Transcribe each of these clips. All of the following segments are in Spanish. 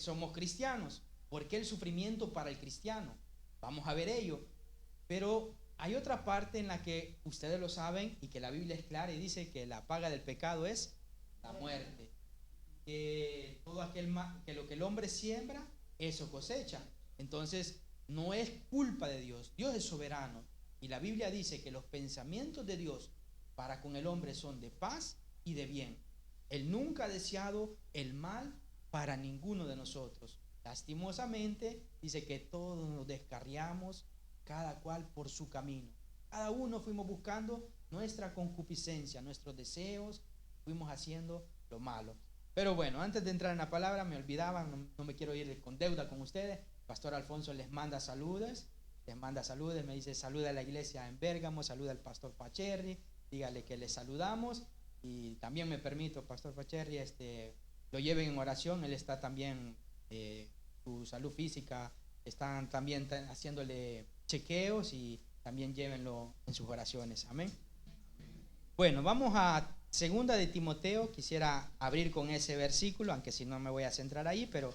somos cristianos. ¿Por qué el sufrimiento para el cristiano? Vamos a ver ello. Pero hay otra parte en la que ustedes lo saben y que la Biblia es clara y dice que la paga del pecado es la muerte. Que todo aquel mal, que lo que el hombre siembra, eso cosecha. Entonces, no es culpa de Dios. Dios es soberano. Y la Biblia dice que los pensamientos de Dios para con el hombre son de paz y de bien. Él nunca ha deseado el mal para ninguno de nosotros. Lastimosamente, dice que todos nos descarriamos, cada cual por su camino. Cada uno fuimos buscando nuestra concupiscencia, nuestros deseos, fuimos haciendo lo malo. Pero bueno, antes de entrar en la palabra, me olvidaba, no me quiero ir con deuda con ustedes. Pastor Alfonso les manda saludos, me dice saluda a la iglesia en Bérgamo, saluda al pastor Pacherri, dígale que les saludamos. Y también me permito, pastor Pacherri, lo lleven en oración. Él está también, su salud física, están también haciéndole chequeos, y también llévenlo en sus oraciones. Amén. Bueno, vamos a segunda de Timoteo. Quisiera abrir con ese versículo, aunque si no me voy a centrar ahí, pero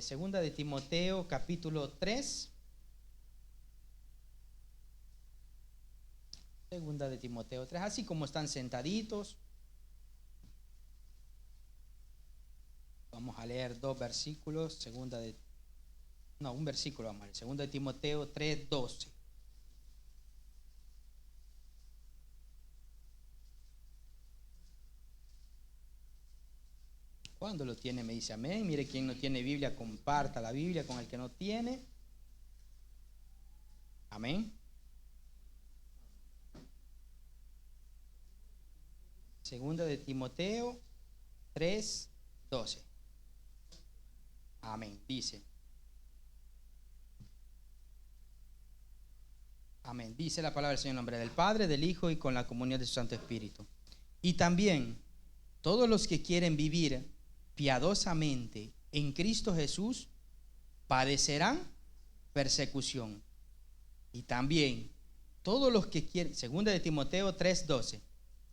segunda de Timoteo capítulo 3. Segunda de Timoteo 3, así como están sentaditos. Vamos a leer dos versículos. Un versículo vamos a leer. Segunda de Timoteo 3:12. Cuando lo tiene me dice amén. Mire, quien no tiene Biblia, comparta la Biblia con el que no tiene. Amén. Segunda de Timoteo 3:12. Amén. Dice. Amén. Dice la palabra del Señor en nombre del Padre, del Hijo y con la comunión de su Santo Espíritu. Y también todos los que quieren vivir piadosamente en Cristo Jesús padecerán persecución. Y también todos los que quieren, segunda de Timoteo 3:12.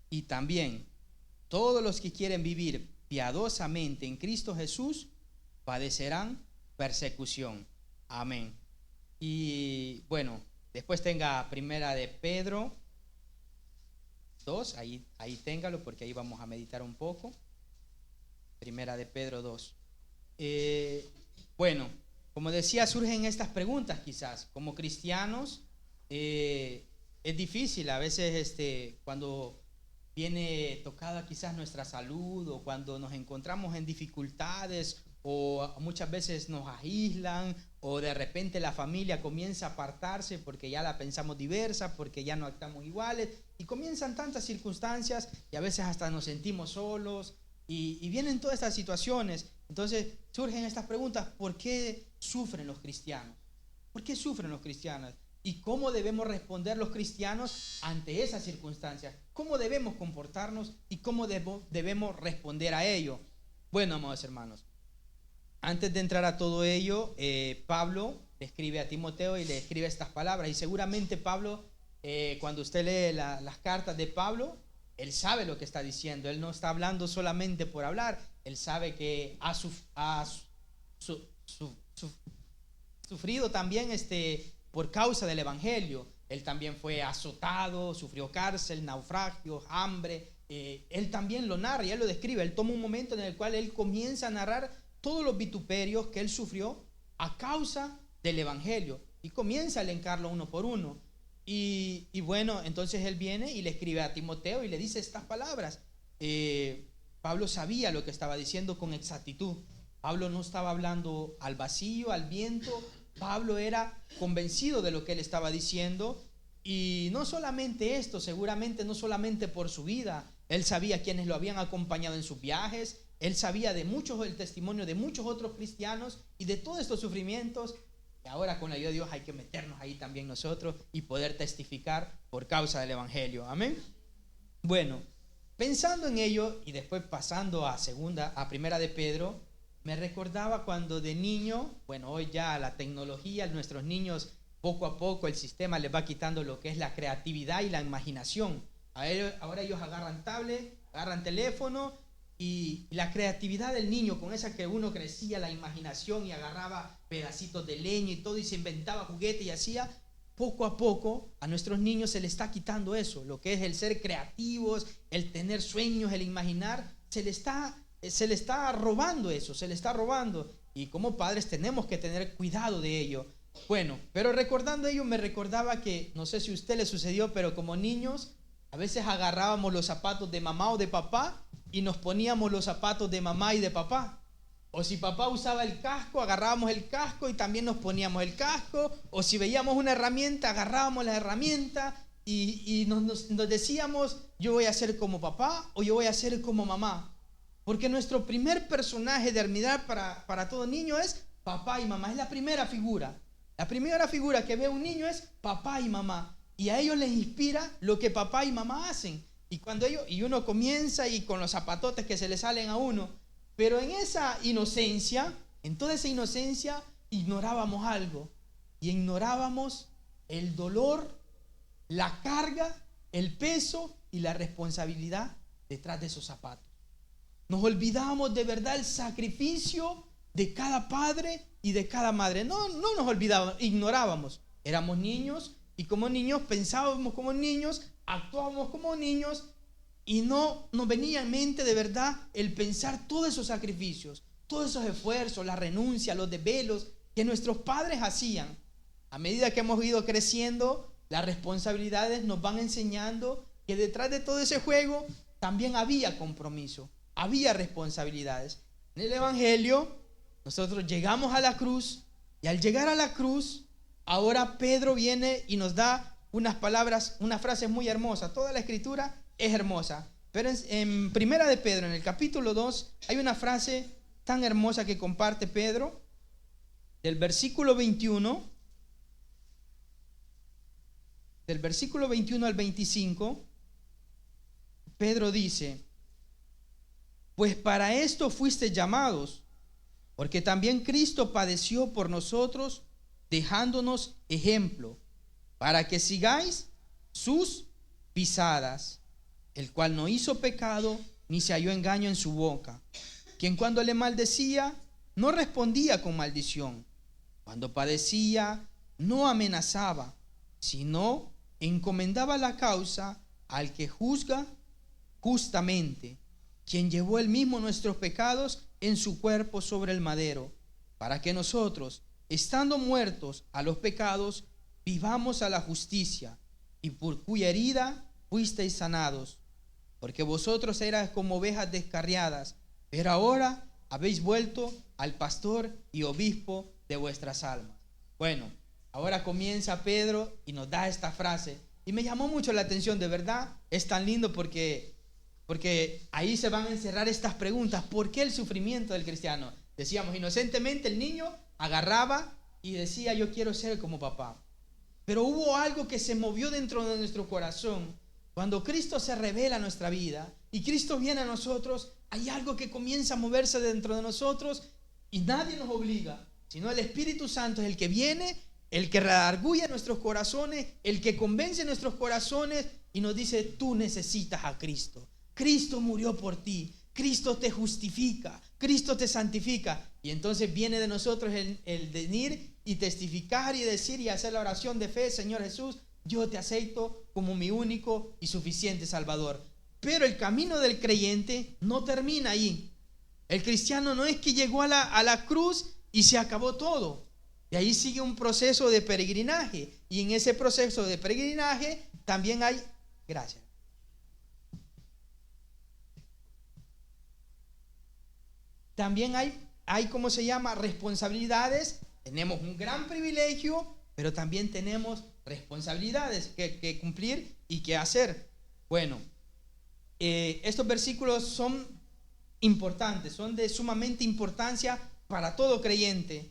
Y también todos los que quieren vivir piadosamente en Cristo Jesús padecerán persecución. Amén. Y bueno, después tenga primera de Pedro 2, ahí téngalo, porque ahí vamos a meditar un poco. Primera de Pedro 2. Bueno, como decía, surgen estas preguntas quizás. Como cristianos, es difícil a veces cuando viene tocada quizás nuestra salud, o cuando nos encontramos en dificultades, o muchas veces nos aíslan, o de repente la familia comienza a apartarse porque ya la pensamos diversa, porque ya no actuamos iguales, y comienzan tantas circunstancias y a veces hasta nos sentimos solos, y vienen todas estas situaciones. Entonces surgen estas preguntas: ¿por qué sufren los cristianos? ¿Por qué sufren los cristianos? ¿Y cómo debemos responder los cristianos ante esas circunstancias? ¿Cómo debemos comportarnos y cómo debemos responder a ello? Bueno, amados hermanos, antes de entrar a todo ello, Pablo le escribe a Timoteo y le escribe estas palabras. Y seguramente Pablo, cuando usted lee las cartas de Pablo, él sabe lo que está diciendo. Él no está hablando solamente por hablar. Él sabe que ha sufrido también por causa del evangelio. Él también fue azotado, sufrió cárcel, naufragios, hambre. Él también lo narra y él lo describe. Él toma un momento en el cual él comienza a narrar todos los vituperios que él sufrió a causa del evangelio, y comienza a elencarlo uno por uno. Y bueno, entonces él viene y le escribe a Timoteo y le dice estas palabras. Pablo sabía lo que estaba diciendo con exactitud. Pablo no estaba hablando al vacío, al viento. Pablo era convencido de lo que él estaba diciendo. Y no solamente esto, seguramente no solamente por su vida. Él sabía quienes lo habían acompañado en sus viajes. Él sabía de muchos, el testimonio de muchos otros cristianos y de todos estos sufrimientos. Y ahora, con la ayuda de Dios, hay que meternos ahí también nosotros y poder testificar por causa del evangelio. Amén. Bueno, pensando en ello y después pasando a primera de Pedro, me recordaba cuando de niño, bueno, hoy ya la tecnología, nuestros niños poco a poco el sistema les va quitando lo que es la creatividad y la imaginación. Ahora ellos agarran tablet, agarran teléfono y la creatividad del niño, con esa que uno crecía, la imaginación y agarraba pedacitos de leña y todo y se inventaba juguetes y hacía, poco a poco a nuestros niños se les está quitando eso, lo que es el ser creativos, el tener sueños, el imaginar, se le está robando eso, se le está robando, y como padres tenemos que tener cuidado de ello. Bueno, pero recordando ello me recordaba que, no sé si a usted le sucedió, pero como niños a veces agarrábamos los zapatos de mamá o de papá y nos poníamos los zapatos de mamá y de papá. O si papá usaba el casco, agarrábamos el casco y también nos poníamos el casco. O si veíamos una herramienta, agarrábamos la herramienta y nos decíamos, yo voy a ser como papá o yo voy a ser como mamá. Porque nuestro primer personaje de admirar para todo niño es papá y mamá. Es la primera figura. La primera figura que ve un niño es papá y mamá. Y a ellos les inspira lo que papá y mamá hacen. Y uno comienza y con los zapatotes que se le salen a uno. Pero en esa inocencia, en toda esa inocencia, ignorábamos algo. Y ignorábamos el dolor, la carga, el peso y la responsabilidad detrás de esos zapatos. Nos olvidábamos de verdad el sacrificio de cada padre y de cada madre. No nos olvidábamos, ignorábamos. Éramos niños y como niños pensábamos como niños, actuábamos como niños. Y no nos venía en mente de verdad el pensar todos esos sacrificios, todos esos esfuerzos, la renuncia, los desvelos que nuestros padres hacían. A medida que hemos ido creciendo, las responsabilidades nos van enseñando que detrás de todo ese juego también había compromiso, había responsabilidades. En el Evangelio, nosotros llegamos a la cruz y al llegar a la cruz, ahora Pedro viene y nos da unas palabras, unas frases muy hermosas. Toda la Escritura es hermosa, pero en Primera de Pedro, en el capítulo 2, hay una frase tan hermosa que comparte Pedro, del versículo 21 al 25, Pedro dice, pues para esto fuiste llamados, porque también Cristo padeció por nosotros, dejándonos ejemplo, para que sigáis sus pisadas, el cual no hizo pecado, ni se halló engaño en su boca, quien cuando le maldecía, no respondía con maldición, cuando padecía, no amenazaba, sino encomendaba la causa al que juzga justamente, quien llevó él mismo nuestros pecados en su cuerpo sobre el madero, para que nosotros, estando muertos a los pecados, vivamos a la justicia, y por cuya herida fuisteis sanados. Porque vosotros erais como ovejas descarriadas, pero ahora habéis vuelto al pastor y obispo de vuestras almas. Bueno, ahora comienza Pedro y nos da esta frase. Y me llamó mucho la atención, de verdad, es tan lindo porque ahí se van a encerrar estas preguntas. ¿Por qué el sufrimiento del cristiano? Decíamos, inocentemente el niño agarraba y decía, yo quiero ser como papá. Pero hubo algo que se movió dentro de nuestro corazón. Cuando Cristo se revela a nuestra vida y Cristo viene a nosotros, hay algo que comienza a moverse dentro de nosotros y nadie nos obliga, sino el Espíritu Santo es el que viene, el que redarguye nuestros corazones, el que convence nuestros corazones y nos dice, tú necesitas a Cristo. Cristo murió por ti, Cristo te justifica, Cristo te santifica. Y entonces viene de nosotros el venir y testificar y decir y hacer la oración de fe, Señor Jesús, yo te acepto como mi único y suficiente Salvador. Pero el camino del creyente no termina ahí. El cristiano no es que llegó a la cruz y se acabó todo. De ahí sigue un proceso de peregrinaje. Y en ese proceso de peregrinaje también hay, gracias, también hay ¿cómo se llama? Responsabilidades. Tenemos un gran privilegio, pero también tenemos responsabilidades que cumplir y que hacer. Bueno, estos versículos son importantes, son de sumamente importancia para todo creyente.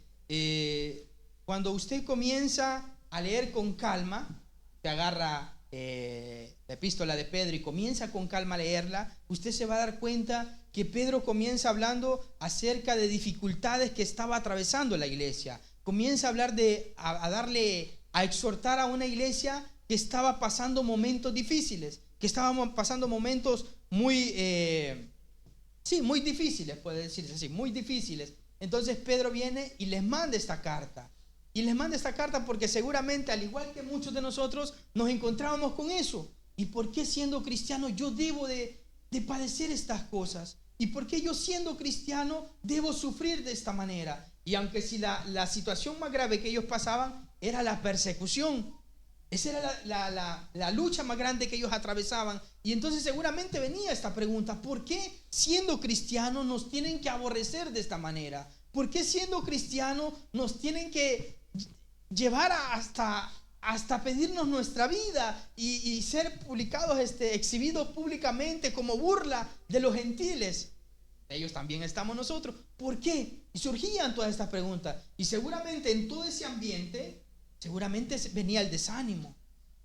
Cuando usted comienza a leer con calma, te agarra la epístola de Pedro y comienza con calma a leerla, usted se va a dar cuenta que Pedro comienza hablando acerca de dificultades que estaba atravesando la iglesia. Comienza a hablar a exhortar a una iglesia que estaba pasando momentos difíciles, que estábamos pasando momentos muy Sí, muy difíciles, puede decirse así, muy difíciles. Entonces Pedro viene y les manda esta carta. Y les manda esta carta porque seguramente, al igual que muchos de nosotros, nos encontrábamos con eso. ¿Y por qué siendo cristiano yo debo de padecer estas cosas? ¿Y por qué yo siendo cristiano debo sufrir de esta manera? Y aunque si la situación más grave que ellos pasaban era la persecución, esa era la lucha más grande que ellos atravesaban. Y entonces seguramente venía esta pregunta: ¿por qué siendo cristianos nos tienen que aborrecer de esta manera? ¿Por qué siendo cristianos nos tienen que llevar hasta pedirnos nuestra vida y ser publicados, exhibidos públicamente como burla de los gentiles? Ellos también estamos nosotros. ¿Por qué? Y surgían todas estas preguntas. Y seguramente en todo ese ambiente, seguramente venía el desánimo,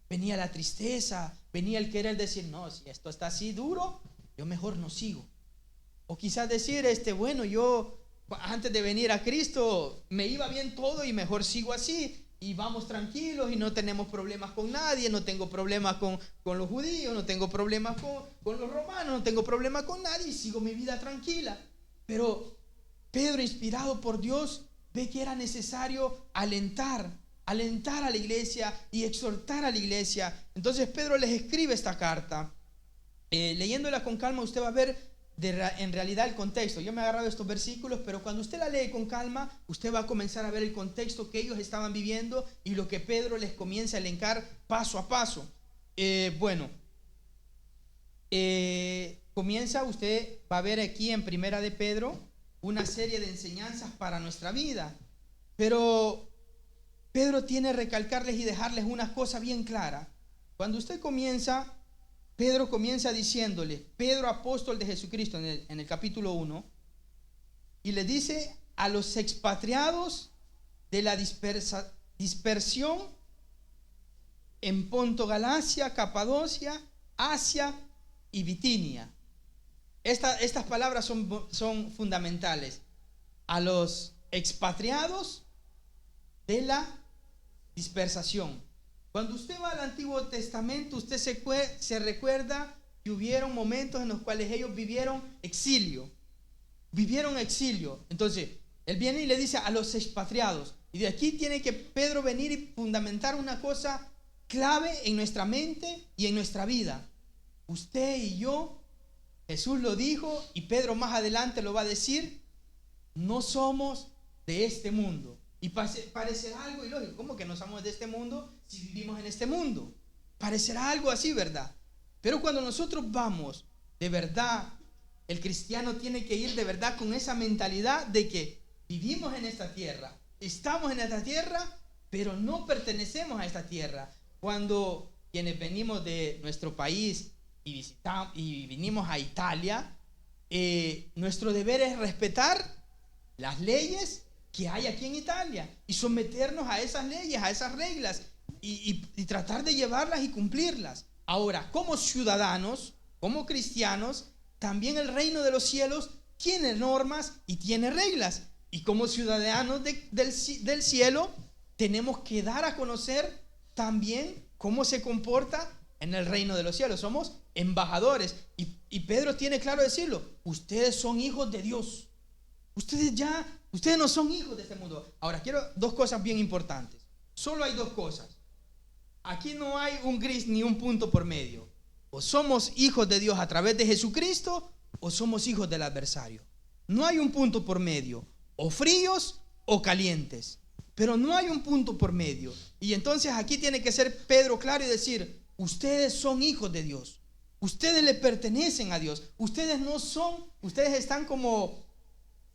venía la tristeza, venía el querer decir: no, si esto está así duro, yo mejor no sigo. O quizás decir, bueno, yo antes de venir a Cristo me iba bien todo y mejor sigo así. Y vamos tranquilos y no tenemos problemas con nadie, no tengo problemas con los judíos, no tengo problemas con los romanos, no tengo problemas con nadie y sigo mi vida tranquila. Pero Pedro, inspirado por Dios, ve que era necesario alentar a la iglesia y exhortar a la iglesia. Entonces Pedro les escribe esta carta. Leyéndola con calma usted va a ver en realidad el contexto. Yo me he agarrado estos versículos, pero cuando usted la lee con calma, usted va a comenzar a ver el contexto que ellos estaban viviendo y lo que Pedro les comienza a elencar paso a paso. Comienza, usted va a ver aquí en Primera de Pedro una serie de enseñanzas para nuestra vida, pero Pedro tiene que recalcarles y dejarles una cosa bien clara. Cuando usted comienza, Pedro comienza diciéndole, Pedro, apóstol de Jesucristo, en el capítulo 1, y le dice a los expatriados de la dispersión en Ponto, Galacia, Capadocia, Asia y Bitinia. Estas palabras son fundamentales. A los expatriados de la dispersación. Cuando usted va al Antiguo Testamento, usted se recuerda que hubieron momentos en los cuales ellos vivieron exilio. Entonces, él viene y le dice a los expatriados. Y de aquí tiene que Pedro venir y fundamentar una cosa clave en nuestra mente y en nuestra vida. Usted y yo, Jesús lo dijo y Pedro más adelante lo va a decir, no somos de este mundo. Y parecerá algo ilógico. ¿Cómo que no somos de este mundo si vivimos en este mundo? Parecerá algo así, ¿verdad? Pero cuando nosotros vamos, de verdad, el cristiano tiene que ir de verdad con esa mentalidad de que vivimos en esta tierra, estamos en esta tierra, pero no pertenecemos a esta tierra. Cuando quienes venimos de nuestro país y vinimos a Italia, nuestro deber es respetar las leyes que hay aquí en Italia y someternos a esas leyes, a esas reglas y tratar de llevarlas y cumplirlas. Ahora, como ciudadanos, como cristianos, también el reino de los cielos tiene normas y tiene reglas. Y como ciudadanos del cielo, tenemos que dar a conocer también cómo se comporta en el reino de los cielos. Somos embajadores. Y Pedro tiene claro decirlo: ustedes son hijos de Dios. Ustedes no son hijos de este mundo. Ahora, quiero dos cosas bien importantes. Solo hay dos cosas. Aquí no hay un gris ni un punto por medio. O somos hijos de Dios a través de Jesucristo, o somos hijos del adversario. No hay un punto por medio. O fríos o calientes. Pero no hay un punto por medio. Y entonces aquí tiene que ser Pedro claro y decir: ustedes son hijos de Dios. Ustedes le pertenecen a Dios. Ustedes están como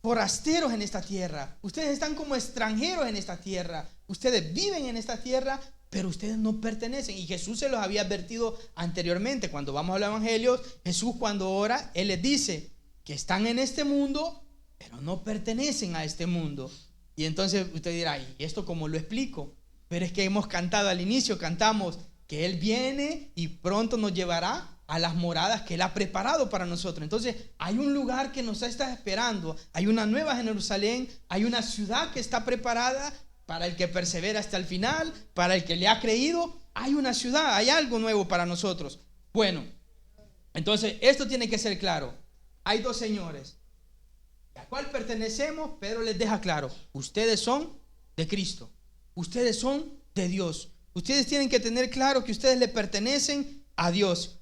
forasteros en esta tierra. Ustedes están como extranjeros en esta tierra. Ustedes viven en esta tierra, pero ustedes no pertenecen. Y Jesús se los había advertido anteriormente. Cuando vamos al Evangelio, Jesús cuando ora, Él les dice que están en este mundo, pero no pertenecen a este mundo. Y entonces usted dirá: ¿y esto cómo lo explico? Pero es que hemos cantado al inicio, cantamos que Él viene y pronto nos llevará a las moradas que Él ha preparado para nosotros. Entonces hay un lugar que nos está esperando. Hay una nueva Jerusalén. Hay una ciudad que está preparada para el que persevera hasta el final, para el que le ha creído. Hay una ciudad, hay algo nuevo para nosotros. Bueno, entonces esto tiene que ser claro. hay dos señores. ¿A cuál pertenecemos? Pedro les deja claro, ustedes son de Cristo, ustedes son de Dios. Ustedes tienen que tener claro que ustedes le pertenecen a Dios.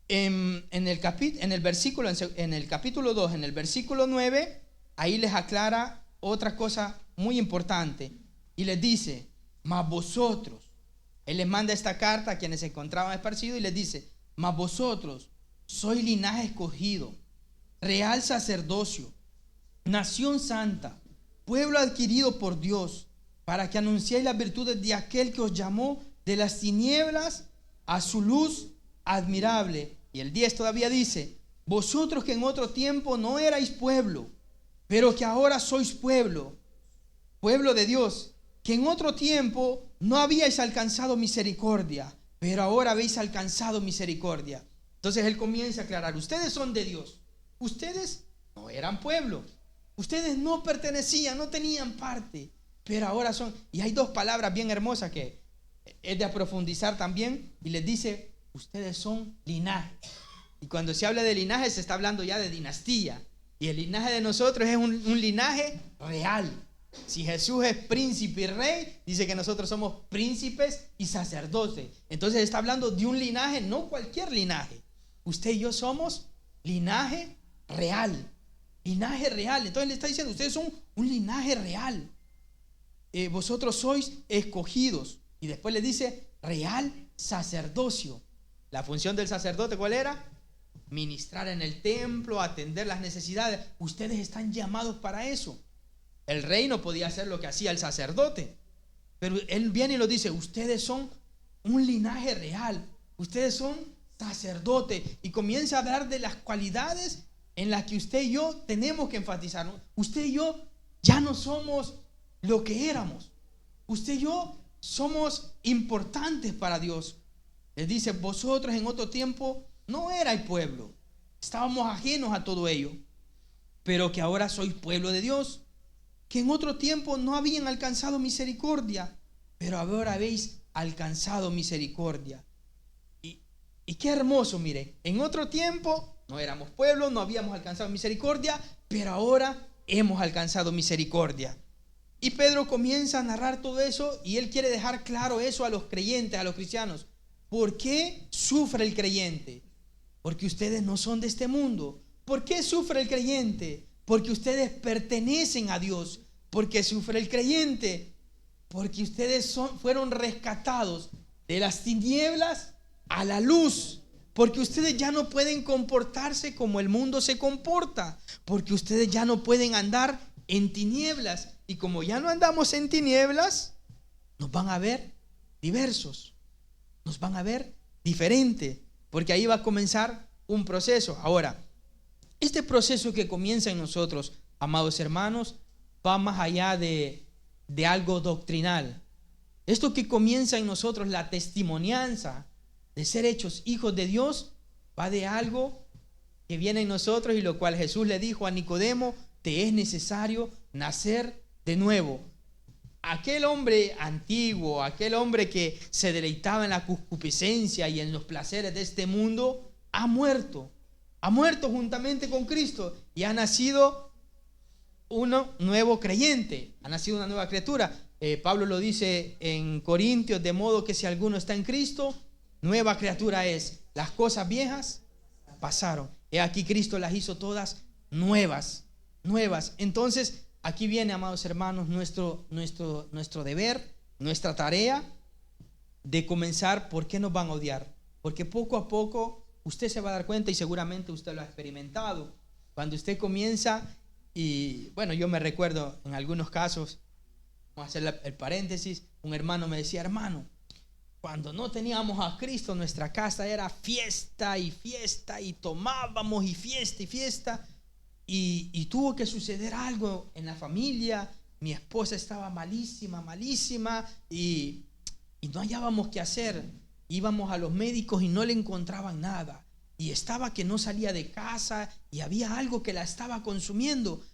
En el capítulo 2, en el versículo 9, ahí les aclara otra cosa muy importante. Y les dice, mas vosotros, él les manda esta carta a quienes se encontraban esparcidos y les dice, mas vosotros sois linaje escogido, real sacerdocio, nación santa, pueblo adquirido por Dios, para que anunciéis las virtudes de aquel que os llamó de las tinieblas a su luz admirable. Y el 10 todavía dice, vosotros que en otro tiempo no erais pueblo, pero que ahora sois pueblo, pueblo de Dios, que en otro tiempo no habíais alcanzado misericordia, pero ahora habéis alcanzado misericordia. Entonces él comienza a aclarar, ustedes son de Dios, ustedes no eran pueblo, ustedes no pertenecían, no tenían parte, pero ahora son. Y hay dos palabras bien hermosas que es de profundizar también, y les dice, ustedes son linaje. Y cuando se habla de linaje se está hablando ya de dinastía, y el linaje de nosotros es un linaje real. Si Jesús es príncipe y rey, dice que nosotros somos príncipes y sacerdotes. Entonces está hablando de un linaje, no cualquier linaje. Usted y yo somos linaje real. Linaje real. Entonces le está diciendo, ustedes son un linaje real. Vosotros sois escogidos. Y después le dice, real sacerdocio. La función del sacerdote, ¿cuál era? Ministrar en el templo, atender las necesidades. Ustedes están llamados para eso. El rey no podía hacer lo que hacía el sacerdote, pero él viene y lo dice, ustedes son un linaje real, ustedes son sacerdotes, y comienza a hablar de las cualidades en las que usted y yo tenemos que enfatizar. Usted y yo ya no somos lo que éramos, usted y yo somos importantes para Dios. Les dice, vosotros en otro tiempo no erais pueblo, estábamos ajenos a todo ello, pero que ahora sois pueblo de Dios, que en otro tiempo no habían alcanzado misericordia, pero ahora habéis alcanzado misericordia. Y qué hermoso, mire, en otro tiempo no éramos pueblo, no habíamos alcanzado misericordia, pero ahora hemos alcanzado misericordia. Y Pedro comienza a narrar todo eso y él quiere dejar claro eso a los creyentes, a los cristianos. ¿Por qué sufre el creyente? Porque ustedes no son de este mundo. ¿Por qué sufre el creyente? Porque ustedes pertenecen a Dios. Porque sufre el creyente, porque ustedes fueron rescatados de las tinieblas a la luz. Porque ustedes ya no pueden comportarse como el mundo se comporta. Porque ustedes ya no pueden andar en tinieblas. Y como ya no andamos en tinieblas, nos van a ver diversos. Nos van a ver diferentes. Porque ahí va a comenzar un proceso. Ahora, este proceso que comienza en nosotros, amados hermanos, va más allá de algo doctrinal. Esto que comienza en nosotros, la testimonianza de ser hechos hijos de Dios, va de algo que viene en nosotros, y lo cual Jesús le dijo a Nicodemo, te es necesario nacer de nuevo. Aquel hombre antiguo, aquel hombre que se deleitaba en la concupiscencia y en los placeres de este mundo, ha muerto juntamente con Cristo y ha nacido uno nuevo creyente, ha nacido una nueva criatura. Pablo lo dice en Corintios, de modo que si alguno está en Cristo, nueva criatura es. Las cosas viejas pasaron, he aquí Cristo las hizo todas nuevas. Entonces aquí viene, amados hermanos, nuestro deber, nuestra tarea de comenzar. ¿Por qué nos van a odiar? Porque poco a poco usted se va a dar cuenta, y seguramente usted lo ha experimentado, cuando usted comienza. Y bueno, yo me recuerdo en algunos casos, vamos a hacer el paréntesis, un hermano me decía, hermano, cuando no teníamos a Cristo, nuestra casa era fiesta y fiesta, y tomábamos y fiesta, y tuvo que suceder algo en la familia. Mi esposa estaba malísima, y no hallábamos qué hacer. Íbamos a los médicos y no le encontraban nada, y estaba que no salía de casa, y había algo que la estaba consumiendo.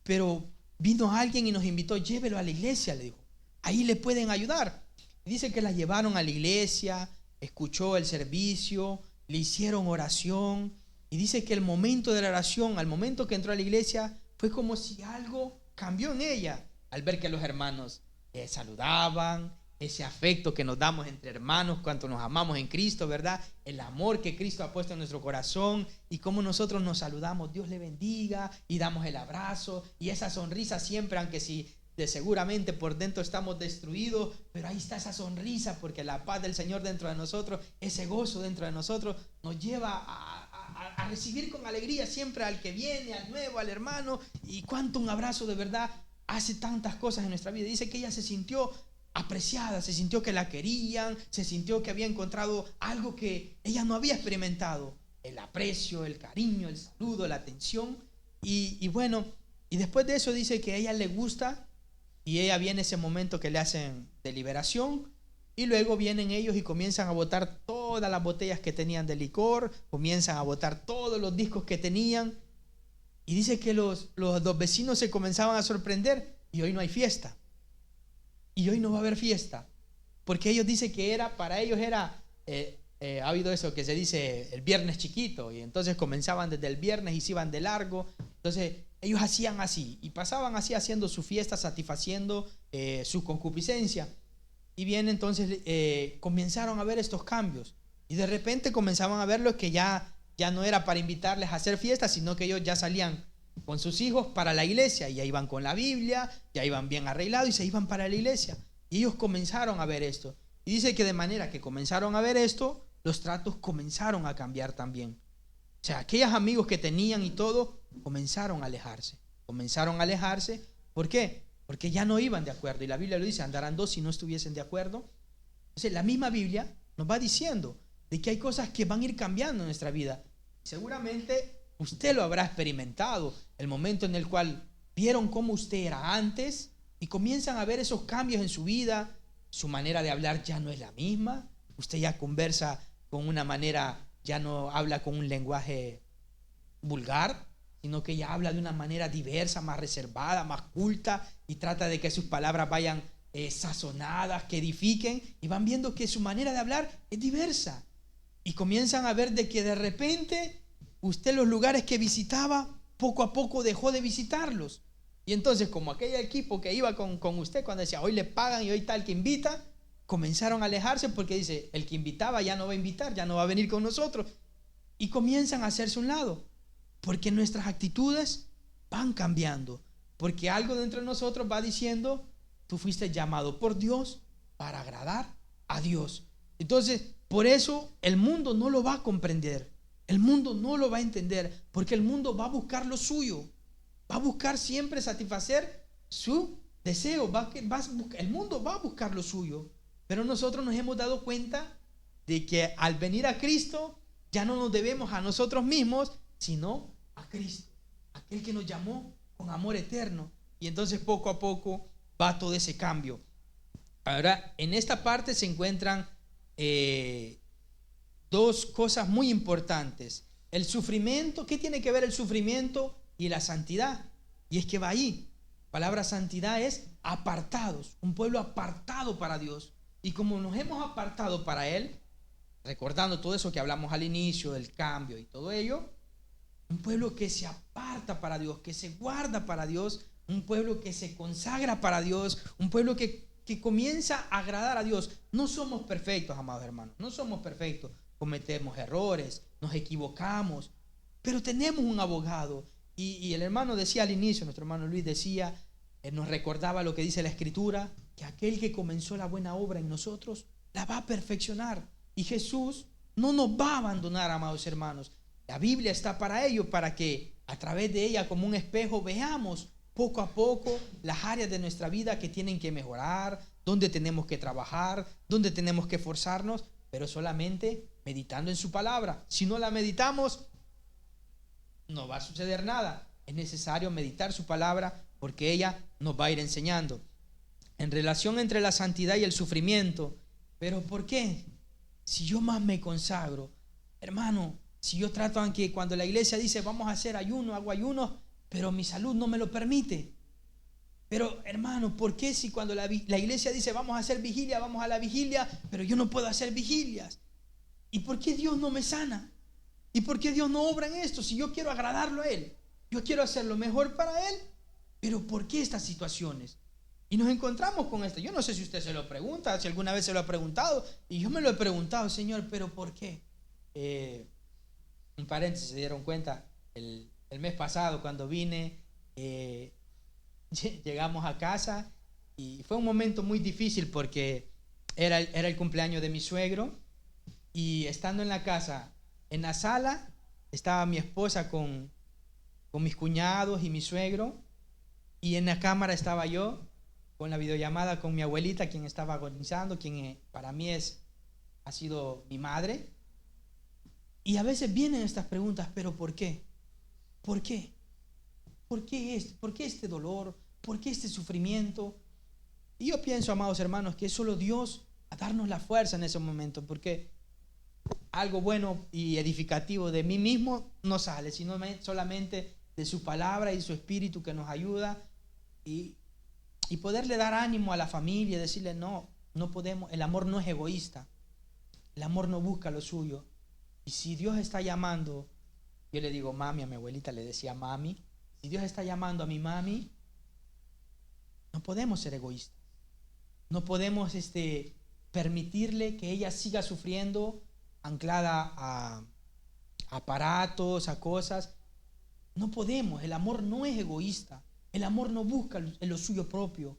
Pero vino alguien y nos invitó, llévelo a la iglesia, le dijo, ahí le pueden ayudar. Y dice que la llevaron a la iglesia, escuchó el servicio, le hicieron oración, Y dice que el momento de la oración, al momento que entró a la iglesia, fue como si algo cambió en ella. Al ver que los hermanos saludaban, ese afecto que nos damos entre hermanos, cuanto nos amamos en Cristo, ¿verdad? El amor que Cristo ha puesto en nuestro corazón y cómo nosotros nos saludamos, Dios le bendiga, y damos el abrazo y esa sonrisa siempre, aunque si seguramente por dentro estamos destruidos, pero ahí está esa sonrisa, porque la paz del Señor dentro de nosotros, ese gozo dentro de nosotros nos lleva a recibir con alegría siempre al que viene, al nuevo, al hermano. Y cuánto un abrazo de verdad hace tantas cosas en nuestra vida. Dice que ella se sintió apreciada, se sintió que la querían, se sintió que había encontrado algo que ella no había experimentado: el aprecio, el cariño, el saludo, la atención. Y bueno, y después de eso dice que a ella le gusta, y ella viene ese momento que le hacen de liberación, y luego vienen ellos y comienzan a botar todas las botellas que tenían de licor, comienzan a botar todos los discos que tenían, y dice que los dos vecinos se comenzaban a sorprender: y hoy no hay fiesta, y hoy no va a haber fiesta, porque ellos dicen que para ellos era, ha habido eso que se dice el viernes chiquito, y entonces comenzaban desde el viernes y se iban de largo. Entonces ellos hacían así y pasaban así haciendo su fiesta, satisfaciendo su concupiscencia. Y bien, entonces comenzaron a ver estos cambios, y de repente comenzaban a verlos que ya no era para invitarles a hacer fiestas, sino que ellos ya salían con sus hijos para la iglesia, y ya iban con la Biblia, ya iban bien arreglados y se iban para la iglesia. Y ellos comenzaron a ver esto, y dice que de manera que comenzaron a ver esto, los tratos comenzaron a cambiar también. O sea, aquellos amigos que tenían y todo comenzaron a alejarse. ¿Por qué? Porque ya no iban de acuerdo, y la Biblia lo dice: andarán dos si no estuviesen de acuerdo. Entonces la misma Biblia nos va diciendo de que hay cosas que van a ir cambiando en nuestra vida. Seguramente usted lo habrá experimentado, el momento en el cual vieron cómo usted era antes y comienzan a ver esos cambios en su vida. Su manera de hablar ya no es la misma, usted ya conversa con una manera, ya no habla con un lenguaje vulgar, sino que ya habla de una manera diversa, más reservada, más culta, y trata de que sus palabras vayan sazonadas, que edifiquen, y van viendo que su manera de hablar es diversa, y comienzan a ver de que de repente usted los lugares que visitaba, poco a poco dejó de visitarlos. Y entonces, como aquel equipo que iba con usted cuando decía hoy le pagan y hoy tal que invita, comenzaron a alejarse, porque dice, el que invitaba ya no va a invitar, ya no va a venir con nosotros, y comienzan a hacerse un lado, porque nuestras actitudes van cambiando, porque algo dentro de nosotros va diciendo: tú fuiste llamado por Dios para agradar a Dios. Entonces, por eso el mundo no lo va a comprender, el mundo no lo va a entender, porque el mundo va a buscar lo suyo, va a buscar siempre satisfacer su deseo, el mundo va a buscar lo suyo. Pero nosotros nos hemos dado cuenta de que al venir a Cristo ya no nos debemos a nosotros mismos, sino a Cristo, aquel que nos llamó con amor eterno. Y entonces poco a poco va todo ese cambio. Ahora, en esta parte se encuentran dos cosas muy importantes: el sufrimiento. ¿Qué tiene que ver el sufrimiento y la santidad? Y es que va ahí. Palabra santidad es apartados, un pueblo apartado para Dios. Y como nos hemos apartado para Él, recordando todo eso que hablamos al inicio del cambio y todo ello, un pueblo que se aparta para Dios, que se guarda para Dios, un pueblo que se consagra para Dios, un pueblo que comienza a agradar a Dios. No somos perfectos, amados hermanos, no somos perfectos, cometemos errores, nos equivocamos, pero tenemos un abogado. Y el hermano decía al inicio, nuestro hermano Luis decía, nos recordaba lo que dice la Escritura, que aquel que comenzó la buena obra en nosotros la va a perfeccionar. Y Jesús no nos va a abandonar, amados hermanos. La Biblia está para ello, para que a través de ella, como un espejo, veamos poco a poco las áreas de nuestra vida que tienen que mejorar, dónde tenemos que trabajar, dónde tenemos que esforzarnos, pero solamente meditando en su palabra. Si no la meditamos, no va a suceder nada. Es necesario meditar su palabra, porque ella nos va a ir enseñando. En relación entre la santidad y el sufrimiento, ¿pero por qué? Si yo más me consagro, hermano, si yo trato, aunque cuando la iglesia dice vamos a hacer ayuno, hago ayuno, pero mi salud no me lo permite. Pero hermano, ¿por qué si cuando la iglesia dice vamos a hacer vigilia, vamos a la vigilia, pero yo no puedo hacer vigilias? ¿Y por qué Dios no me sana? ¿Y por qué Dios no obra en esto? Si yo quiero agradarlo a Él, yo quiero hacer lo mejor para Él, pero ¿por qué estas situaciones? Y nos encontramos con esto. Yo no sé si usted se lo pregunta, si alguna vez se lo ha preguntado, y yo me lo he preguntado, Señor, ¿pero por qué? Un paréntesis, se dieron cuenta, el mes pasado cuando vine, llegamos a casa y fue un momento muy difícil porque era el cumpleaños de mi suegro, y estando en la casa, en la sala, estaba mi esposa con mis cuñados y mi suegro, y en la cámara estaba yo con la videollamada con mi abuelita, quien estaba agonizando, quien para mí ha sido mi madre. Y a veces vienen estas preguntas, ¿pero por qué? ¿Por qué? ¿Por qué este dolor? ¿Por qué este sufrimiento? Y yo pienso, amados hermanos, que es solo Dios a darnos la fuerza en ese momento, porque algo bueno y edificativo de mí mismo no sale, sino solamente de su palabra y su espíritu que nos ayuda, y poderle dar ánimo a la familia, decirle no podemos, el amor no es egoísta, el amor no busca lo suyo. Y si Dios está llamando, yo le digo mami, a mi abuelita le decía mami, si Dios está llamando a mi mami, no podemos ser egoístas, no podemos permitirle que ella siga sufriendo anclada a aparatos, a cosas. No podemos, el amor no es egoísta, el amor no busca lo suyo propio.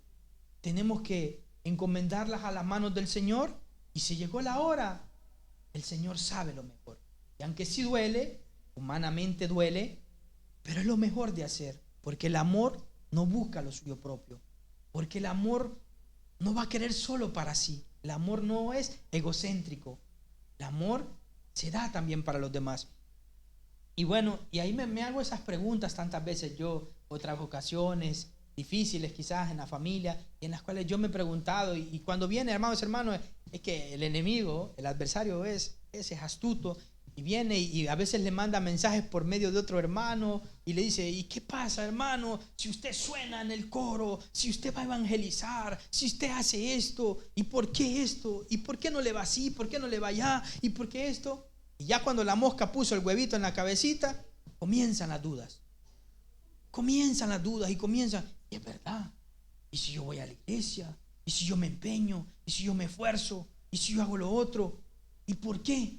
Tenemos que encomendarlas a las manos del Señor, y si llegó la hora, el Señor sabe lo mejor. Y aunque sí duele, humanamente duele, pero es lo mejor de hacer, porque el amor no busca lo suyo propio, porque el amor no va a querer solo para sí, el amor no es egocéntrico, el amor se da también para los demás. Y bueno, y ahí me hago esas preguntas tantas veces yo, otras ocasiones difíciles quizás en la familia, en las cuales yo me he preguntado, y cuando viene, hermanos, es que el enemigo, el adversario es astuto, y viene y a veces le manda mensajes por medio de otro hermano y le dice, ¿y qué pasa, hermano? Si usted suena en el coro, si usted va a evangelizar, si usted hace esto, ¿y por qué esto? ¿Y por qué no le va así? ¿Por qué no le va allá? ¿Y por qué esto? Y ya cuando la mosca puso el huevito en la cabecita, comienzan las dudas. Y es verdad. ¿Y si yo voy a la iglesia? ¿Y si yo me empeño? ¿Y si yo me esfuerzo? ¿Y si yo hago lo otro? ¿Y por qué?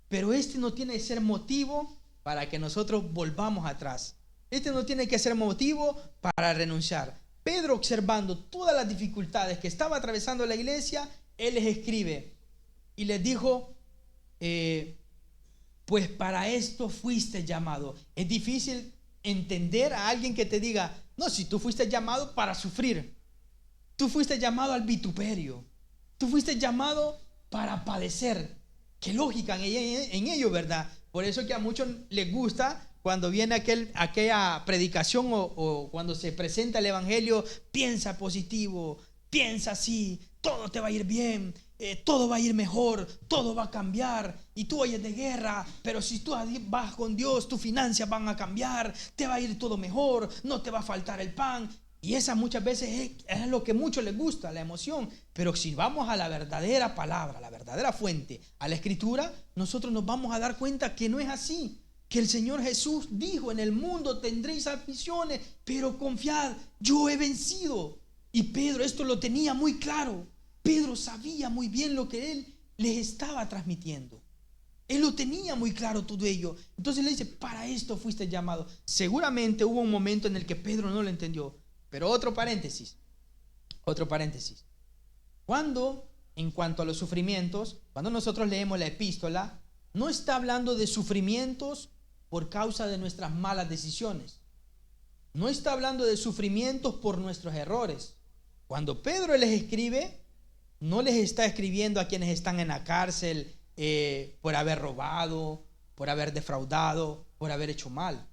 Pero no tiene que ser motivo para que nosotros volvamos atrás. No tiene que ser motivo para renunciar. Pedro, observando todas las dificultades que estaba atravesando la iglesia, él les escribe y les dijo, pues para esto fuiste llamado. Es difícil entender a alguien que te diga, no, si tú fuiste llamado para sufrir, tú fuiste llamado al vituperio, tú fuiste llamado para padecer. Qué lógica en ello, ¿verdad? Por eso que a muchos les gusta cuando viene aquella predicación o cuando se presenta el evangelio, piensa positivo, piensa así, todo te va a ir bien, todo va a ir mejor, todo va a cambiar, y tú oyes de guerra, pero si tú vas con Dios, tus finanzas van a cambiar, te va a ir todo mejor, no te va a faltar el pan. Y esa muchas veces es lo que a muchos les gusta, la emoción. Pero si vamos a la verdadera palabra, la verdadera fuente, a la escritura, nosotros nos vamos a dar cuenta que no es así. Que el Señor Jesús dijo, en el mundo tendréis aflicciones, pero confiad, yo he vencido. Y Pedro esto lo tenía muy claro. Pedro sabía muy bien lo que él les estaba transmitiendo. Él lo tenía muy claro todo ello. Entonces le dice, para esto fuiste llamado. Seguramente hubo un momento en el que Pedro no lo entendió. Pero otro paréntesis. Cuando, en cuanto a los sufrimientos, cuando nosotros leemos la epístola, no está hablando de sufrimientos por causa de nuestras malas decisiones. No está hablando de sufrimientos por nuestros errores. Cuando Pedro les escribe, no les está escribiendo a quienes están en la cárcel por haber robado, por haber defraudado, por haber hecho mal.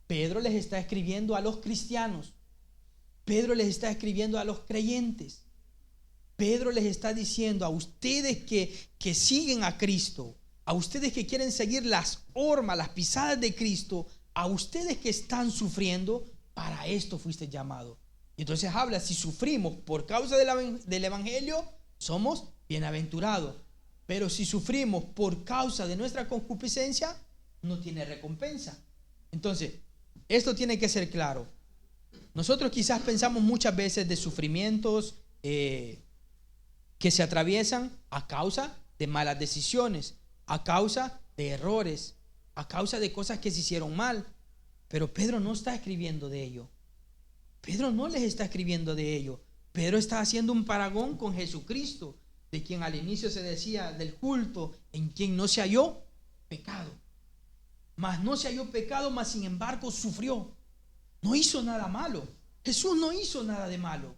Pedro les está escribiendo a los cristianos. Pedro les está escribiendo a los creyentes. Pedro les está diciendo a ustedes que siguen a Cristo, a ustedes que quieren seguir las hormas, las pisadas de Cristo, a ustedes que están sufriendo, para esto fuiste llamado. Y entonces habla, si sufrimos por causa del evangelio, somos bienaventurados. Pero si sufrimos por causa de nuestra concupiscencia, no tiene recompensa. Entonces, esto tiene que ser claro. Nosotros quizás pensamos muchas veces de sufrimientos que se atraviesan a causa de malas decisiones, a causa de errores, a causa de cosas que se hicieron mal. Pero Pedro no está escribiendo de ello. Pedro no les está escribiendo de ello. Pedro está haciendo un paragón con Jesucristo, de quien al inicio se decía del culto, en quien no se halló pecado. Mas no se halló pecado, mas sin embargo sufrió. No hizo nada malo. Jesús no hizo nada de malo.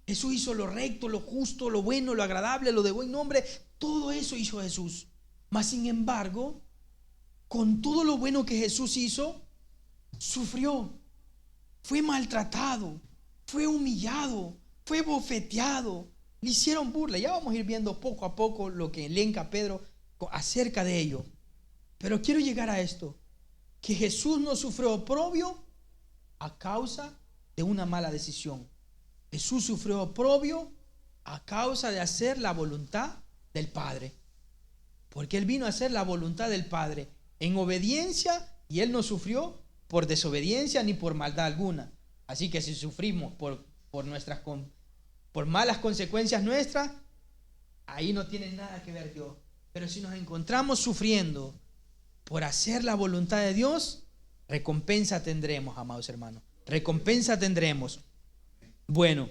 Jesús hizo lo recto, lo justo, lo bueno, lo agradable, lo de buen nombre. Todo eso hizo Jesús. Mas sin embargo, con todo lo bueno que Jesús hizo, sufrió. Fue maltratado, fue humillado, fue bofeteado, le hicieron burla. Ya vamos a ir viendo poco a poco lo que elenca Pedro acerca de ello. Pero quiero llegar a esto, que Jesús no sufrió oprobio a causa de una mala decisión. Jesús sufrió oprobio a causa de hacer la voluntad del Padre. Porque Él vino a hacer la voluntad del Padre en obediencia, y Él no sufrió por desobediencia ni por maldad alguna. Así que si sufrimos por malas consecuencias nuestras, ahí no tiene nada que ver Dios. Pero si nos encontramos sufriendo por hacer la voluntad de Dios, recompensa tendremos, amados hermanos. Recompensa tendremos. Bueno,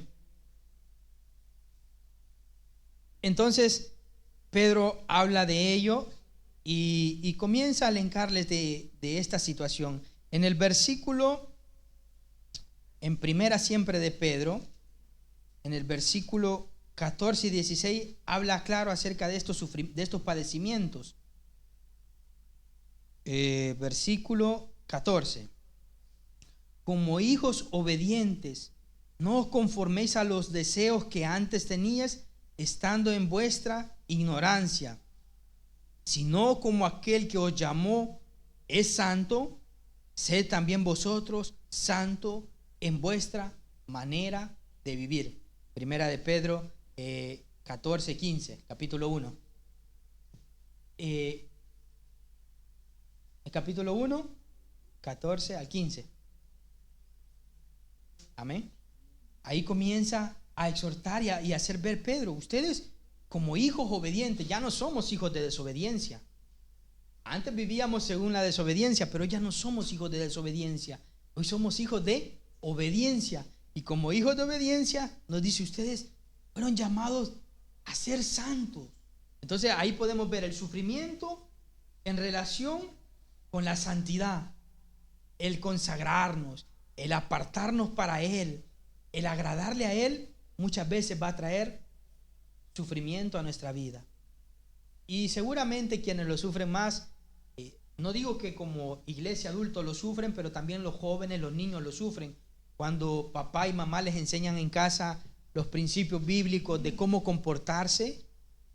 entonces Pedro habla de ello y comienza a elencarles de esta situación. En el versículo, en primera siempre de Pedro, en el versículo 14 y 16, habla claro acerca de estos padecimientos. Versículo 14. Como hijos obedientes, no os conforméis a los deseos que antes teníais, estando en vuestra ignorancia, sino como aquel que os llamó es santo, sed también vosotros santo en vuestra manera de vivir. Primera de Pedro 14, 15, capítulo 1. El capítulo 1, 14 al 15. Amén. Ahí comienza a exhortar y a hacer ver Pedro, ustedes como hijos obedientes, ya no somos hijos de desobediencia. Antes vivíamos según la desobediencia, pero ya no somos hijos de desobediencia. Hoy somos hijos de obediencia. Y como hijos de obediencia, nos dice, ustedes fueron llamados a ser santos. Entonces ahí podemos ver el sufrimiento en relación con la santidad, el consagrarnos, el apartarnos para Él, el agradarle a Él, muchas veces va a traer sufrimiento a nuestra vida. Y seguramente quienes lo sufren más, no digo que como iglesia adultos lo sufren, pero también los jóvenes, los niños lo sufren. Cuando papá y mamá les enseñan en casa los principios bíblicos de cómo comportarse,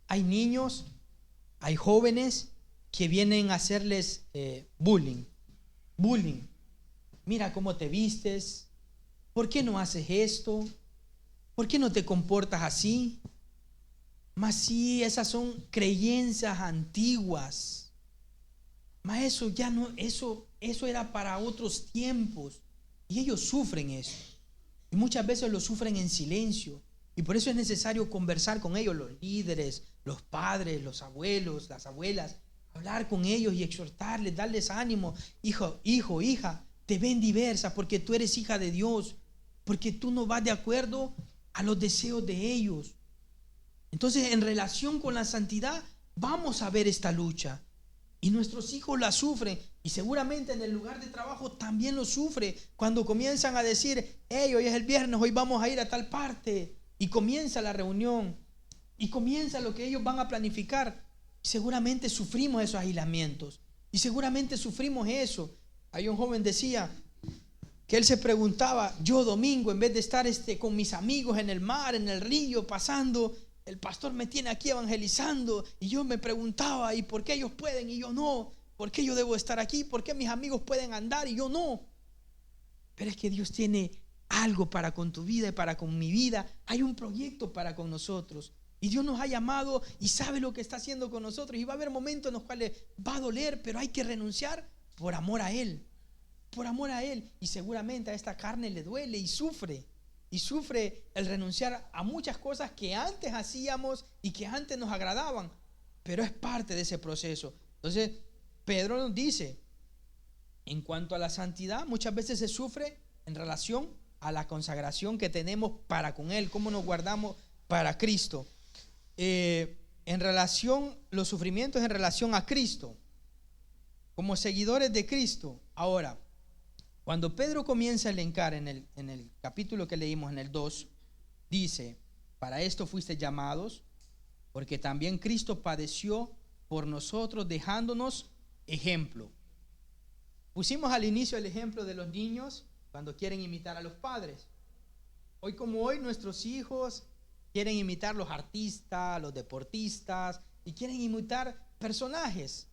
hay niños, hay jóvenes que vienen a hacerles bullying. Mira cómo te vistes, ¿por qué no haces esto? ¿Por qué no te comportas así? Mas sí, esas son creencias antiguas. Mas eso ya no, eso era para otros tiempos. Y ellos sufren eso. Y muchas veces lo sufren en silencio. Y por eso es necesario conversar con ellos, los líderes, los padres, los abuelos, las abuelas. Hablar con ellos y exhortarles, darles ánimo. Hijo, hija, te ven diversa porque tú eres hija de Dios. Porque tú no vas de acuerdo a los deseos de ellos. Entonces, en relación con la santidad, vamos a ver esta lucha. Y nuestros hijos la sufren. Y seguramente en el lugar de trabajo también lo sufre. Cuando comienzan a decir, hey, hoy es el viernes, hoy vamos a ir a tal parte. Y comienza la reunión. Y comienza lo que ellos van a planificar. Y seguramente sufrimos esos aislamientos. Y seguramente sufrimos eso. Hay un joven decía que él se preguntaba, yo domingo, en vez de estar con mis amigos en el mar, en el río, pasando, el pastor me tiene aquí evangelizando. Y yo me preguntaba, ¿y por qué ellos pueden y yo no? ¿Por qué yo debo estar aquí? ¿Por qué mis amigos pueden andar y yo no? Pero es que Dios tiene algo para con tu vida y para con mi vida. Hay un proyecto para con nosotros. Y Dios nos ha llamado y sabe lo que está haciendo con nosotros. Y va a haber momentos en los cuales va a doler, pero hay que renunciar por amor a Él. Por amor a Él. Y seguramente a esta carne le duele y sufre. Y sufre el renunciar a muchas cosas que antes hacíamos y que antes nos agradaban. Pero es parte de ese proceso. Entonces, Pedro nos dice, en cuanto a la santidad, muchas veces se sufre en relación a la consagración que tenemos para con Él, cómo nos guardamos para Cristo. En relación, los sufrimientos en relación a Cristo, como seguidores de Cristo. Ahora, cuando Pedro comienza a elencar en el capítulo que leímos, en el 2, dice: para esto fuiste llamados, porque también Cristo padeció por nosotros, dejándonos ejemplo. Pusimos al inicio el ejemplo de los niños cuando quieren imitar a los padres. Hoy como hoy, nuestros hijos quieren imitar los artistas, los deportistas, y quieren imitar personajes,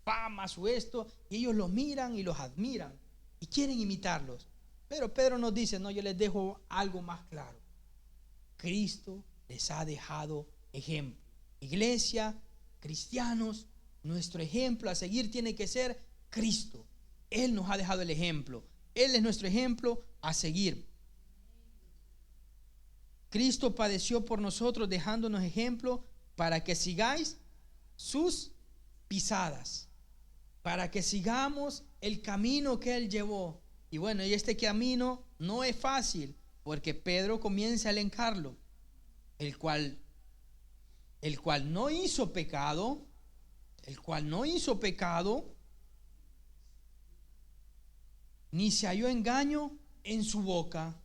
famas o esto, y ellos los miran y los admiran y quieren imitarlos. Pero Pedro nos dice: no, yo les dejo algo más claro. Cristo les ha dejado ejemplo. Iglesia, cristianos, nuestro ejemplo a seguir tiene que ser Cristo. Él nos ha dejado el ejemplo. Él es nuestro ejemplo a seguir. Cristo padeció por nosotros, dejándonos ejemplo para que sigáis sus pisadas, para que sigamos el camino que Él llevó. Y bueno, y este camino no es fácil, porque Pedro comienza a elencarlo, el cual no hizo pecado, ni se halló engaño en su boca,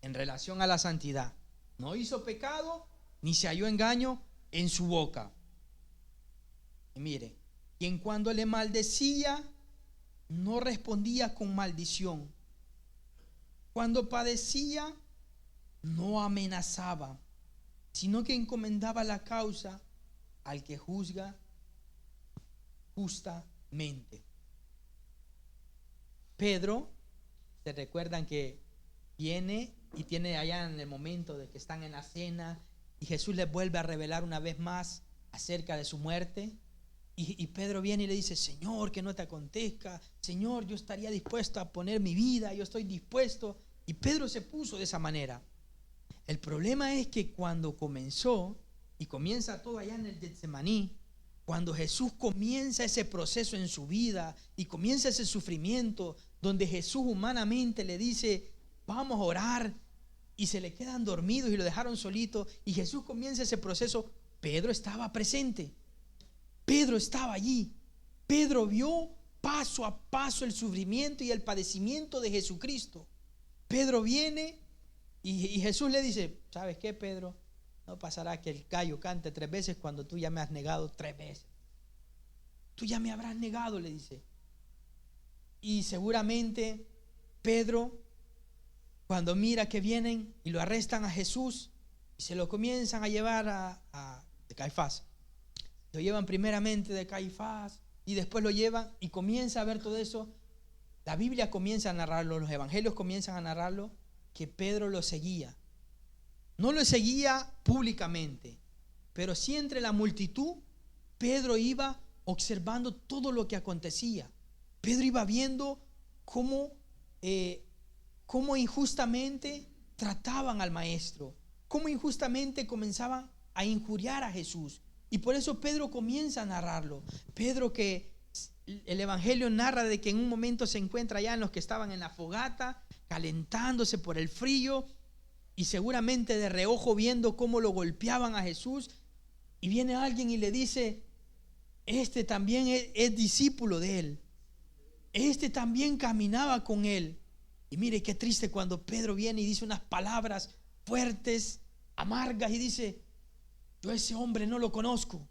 en relación a la santidad. No hizo pecado, ni se halló engaño en su boca. Y mire, quien cuando le maldecía, no respondía con maldición. Cuando padecía, no amenazaba, sino que encomendaba la causa al que juzga justamente. Pedro, ¿se recuerdan que viene y tiene allá en el momento de que están en la cena y Jesús les vuelve a revelar una vez más acerca de su muerte? Y Pedro viene y le dice: Señor, que no te acontezca. Señor, yo estaría dispuesto a poner mi vida, yo estoy dispuesto. Y Pedro se puso de esa manera. El problema es que cuando comenzó, y comienza todo allá en el Getsemaní, cuando Jesús comienza ese proceso en su vida y comienza ese sufrimiento, donde Jesús humanamente le dice: vamos a orar, y se le quedan dormidos y lo dejaron solito, y Jesús comienza ese proceso. Pedro estaba presente, Pedro estaba allí. Pedro vio paso a paso el sufrimiento y el padecimiento de Jesucristo. Pedro viene y Jesús le dice: ¿sabes qué, Pedro? No pasará que el gallo cante 3 veces cuando tú ya me has negado 3 veces. Tú ya me habrás negado, le dice. Y seguramente Pedro, cuando mira que vienen y lo arrestan a Jesús y se lo comienzan a llevar a Caifás, lo llevan primeramente de Caifás y después lo llevan, y comienza a ver todo eso. La Biblia comienza a narrarlo, los evangelios comienzan a narrarlo, que Pedro lo seguía. No lo seguía públicamente, pero sí entre la multitud. Pedro iba observando todo lo que acontecía. Pedro iba viendo cómo injustamente trataban al maestro, cómo injustamente comenzaban a injuriar a Jesús. Y por eso Pedro comienza a narrarlo. Pedro, que el evangelio narra de que en un momento se encuentra allá en los que estaban en la fogata, calentándose por el frío, y seguramente de reojo viendo cómo lo golpeaban a Jesús, y viene alguien y le dice: este también es discípulo de él, este también caminaba con él. Y mire qué triste cuando Pedro viene y dice unas palabras fuertes, amargas, y dice: yo a ese hombre no lo conozco,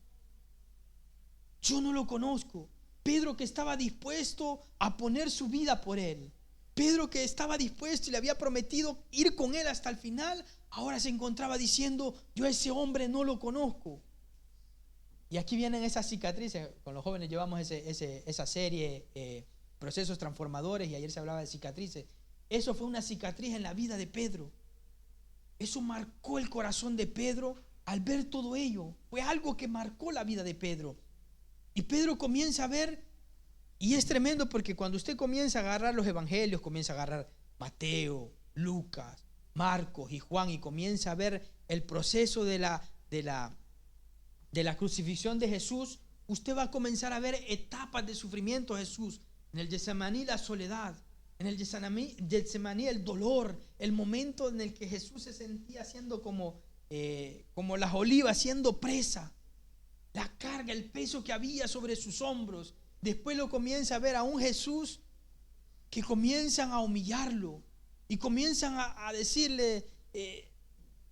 yo no lo conozco. Pedro, que estaba dispuesto a poner su vida por él, Pedro, que estaba dispuesto y le había prometido ir con él hasta el final, ahora se encontraba diciendo: yo a ese hombre no lo conozco. Y aquí vienen esas cicatrices. Con los jóvenes llevamos esa serie, Procesos Transformadores, y ayer se hablaba de cicatrices. Eso fue una cicatriz en la vida de Pedro. Eso marcó el corazón de Pedro, al ver todo ello, fue algo que marcó la vida de Pedro. Y Pedro comienza a ver, y es tremendo porque cuando usted comienza a agarrar los evangelios, comienza a agarrar Mateo, Lucas, Marcos y Juan, y comienza a ver el proceso de la crucifixión de Jesús, usted va a comenzar a ver etapas de sufrimiento de Jesús. En el Getsemaní la soledad, en el Getsemaní el dolor, el momento en el que Jesús se sentía siendo como las olivas, siendo presa, la carga, el peso que había sobre sus hombros. Después lo comienza a ver a un Jesús que comienzan a humillarlo y comienzan a decirle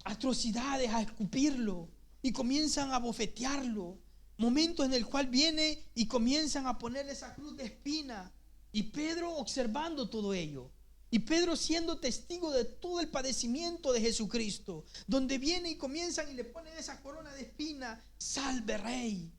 atrocidades, a escupirlo, y comienzan a bofetearlo. Momento en el cual viene y comienzan a ponerle esa cruz de espina, y Pedro observando todo ello, y Pedro siendo testigo de todo el padecimiento de Jesucristo, donde viene y comienzan y le ponen esa corona de espina, salve rey,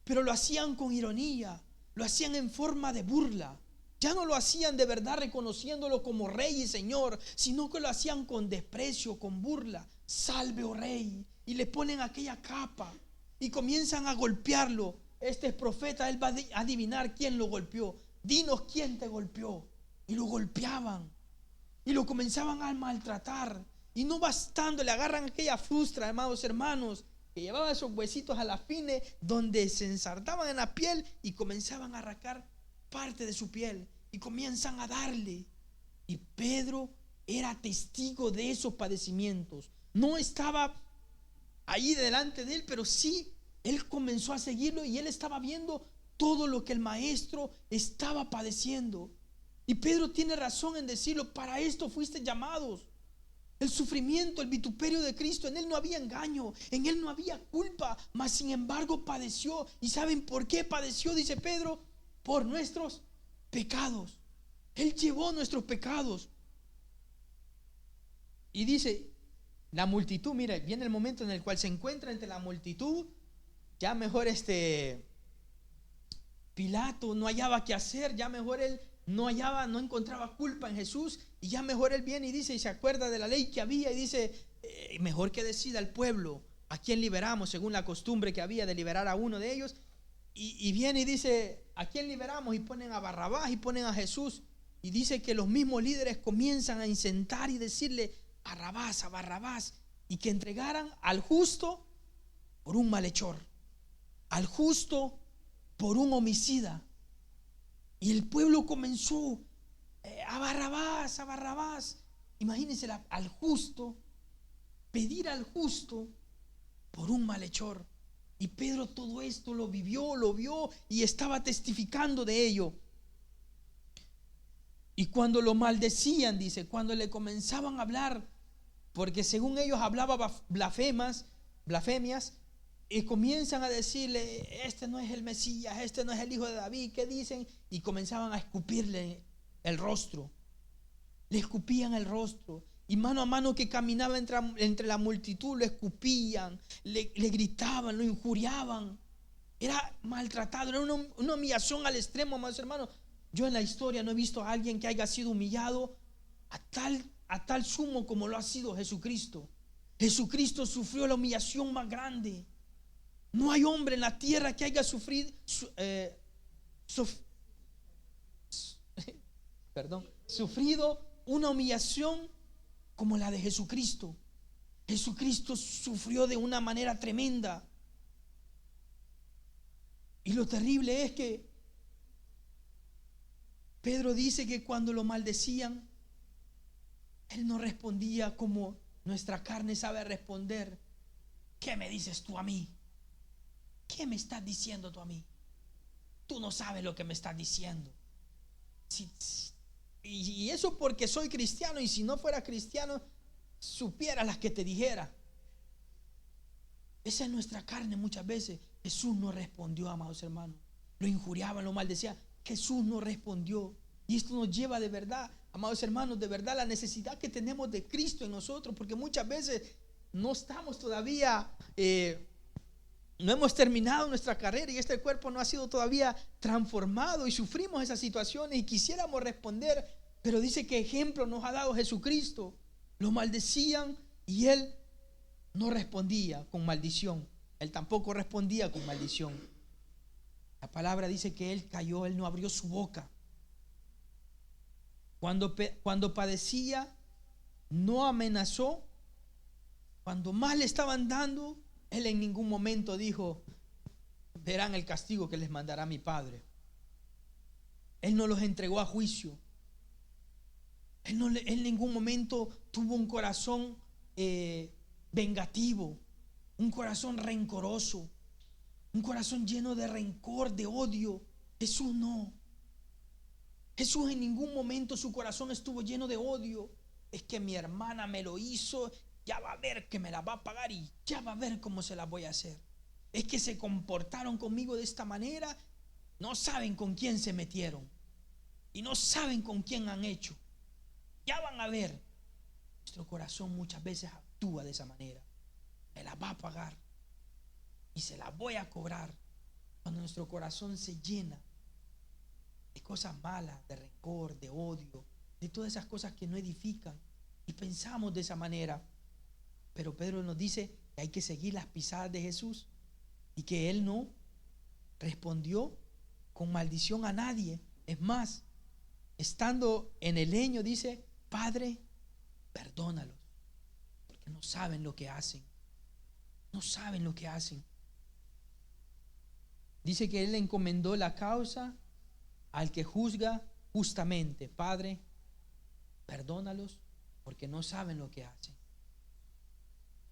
pero lo hacían con ironía, lo hacían en forma de burla. Ya no lo hacían de verdad reconociéndolo como rey y señor, sino que lo hacían con desprecio, con burla. Salve, oh rey. Y le ponen aquella capa y comienzan a golpearlo. Este es profeta, él va a adivinar quién lo golpeó. Dinos quién te golpeó. Y lo golpeaban y lo comenzaban a maltratar. Y no bastando, le agarran aquella frustra, amados hermanos, que llevaba esos huesitos a la fine, donde se ensartaban en la piel y comenzaban a arrancar parte de su piel y comienzan a darle. Y Pedro era testigo de esos padecimientos. No estaba ahí delante de él, pero sí, él comenzó a seguirlo y él estaba viendo todo lo que el maestro estaba padeciendo. Y Pedro tiene razón en decirlo: para esto fuiste llamados. El sufrimiento, el vituperio de Cristo, en él no había engaño, en él no había culpa, mas sin embargo padeció. ¿Y saben por qué padeció? Dice Pedro: por nuestros pecados. Él llevó nuestros pecados. Y dice, la multitud, mira, viene el momento en el cual se encuentra entre la multitud. Ya mejor Pilato no hallaba qué hacer, ya mejor él no encontraba culpa en Jesús, y ya mejor él viene y dice, y se acuerda de la ley que había, y dice, mejor que decida el pueblo a quién liberamos, según la costumbre que había de liberar a uno de ellos. Y viene y dice, ¿a quién liberamos? Y ponen a Barrabás y ponen a Jesús. Y dice que los mismos líderes comienzan a incentar y decirle a Barrabás, y que entregaran al justo por un malhechor, al justo por un homicida. Y el pueblo comenzó a Barrabás. Imagínense, al justo, pedir al justo por un malhechor. Y Pedro todo esto lo vivió, lo vio y estaba testificando de ello. Y cuando lo maldecían, dice, cuando le comenzaban a hablar, porque según ellos hablaba blasfemias, y comienzan a decirle, este no es el Mesías, este no es el hijo de David, ¿qué dicen? Y comenzaban a escupirle el rostro, le escupían el rostro, y mano a mano que caminaba entre la multitud, lo escupían, le gritaban, lo injuriaban. Era maltratado, era una humillación al extremo, amados hermanos. Yo en la historia no he visto a alguien que haya sido humillado a tal sumo como lo ha sido Jesucristo. Jesucristo sufrió la humillación más grande. No hay hombre en la tierra que haya sufrido una humillación como la de Jesucristo. Jesucristo sufrió de una manera tremenda. Y lo terrible es que Pedro dice que cuando lo maldecían, él no respondía como nuestra carne sabe responder. ¿Qué me dices tú a mí? ¿Qué me estás diciendo tú a mí? Tú no sabes lo que me estás diciendo. Y eso porque soy cristiano, y si no fuera cristiano, supiera las que te dijera. Esa es nuestra carne muchas veces. Jesús no respondió, amados hermanos. Lo injuriaban, lo maldecían. Jesús no respondió. Y esto nos lleva de verdad, amados hermanos, de verdad la necesidad que tenemos de Cristo en nosotros, porque muchas veces no estamos todavía, no hemos terminado nuestra carrera y este cuerpo no ha sido todavía transformado y sufrimos esas situaciones y quisiéramos responder, pero dice que ejemplo nos ha dado Jesucristo. Lo maldecían y él no respondía con maldición. Él tampoco respondía con maldición. La palabra dice que él cayó, él no abrió su boca. Cuando padecía, no amenazó. Cuando más le estaban dando, él en ningún momento dijo: verán el castigo que les mandará mi Padre. Él no los entregó a juicio. Él en ningún momento tuvo un corazón vengativo, un corazón rencoroso, un corazón lleno de rencor, de odio. Jesús no. Jesús en ningún momento su corazón estuvo lleno de odio. Es que mi hermana me lo hizo, ya va a ver que me la va a pagar y ya va a ver cómo se la voy a hacer. Es que se comportaron conmigo de esta manera, no saben con quién se metieron y no saben con quién han hecho. Ya van a ver. Nuestro corazón muchas veces actúa de esa manera. Me la va a pagar y se la voy a cobrar. Cuando nuestro corazón se llena de cosas malas, de rencor, de odio, de todas esas cosas que no edifican, y pensamos de esa manera. Pero Pedro nos dice que hay que seguir las pisadas de Jesús y que él no respondió con maldición a nadie. Es más, estando en el leño dice: Padre, perdónalos, porque no saben lo que hacen. No saben lo que hacen. Dice que él le encomendó la causa al que juzga justamente. Padre, perdónalos, porque no saben lo que hacen.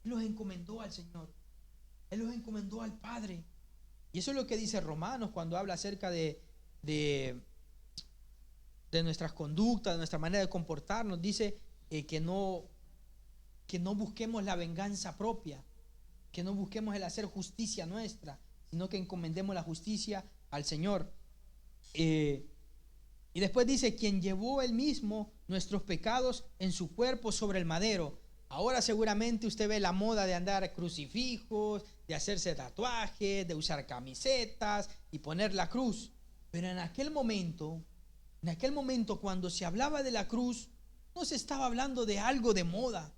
Él los encomendó al Señor. Él los encomendó al Padre. Y eso es lo que dice Romanos cuando habla acerca de nuestras conductas, de nuestra manera de comportarnos. Dice que no busquemos la venganza propia, que no busquemos el hacer justicia nuestra, sino que encomendemos la justicia al Señor. Y después dice: quien llevó él mismo nuestros pecados en su cuerpo sobre el madero. Ahora seguramente usted ve la moda de andar crucifijos, de hacerse tatuajes, de usar camisetas y poner la cruz. Pero en aquel momento cuando se hablaba de la cruz, no se estaba hablando de algo de moda.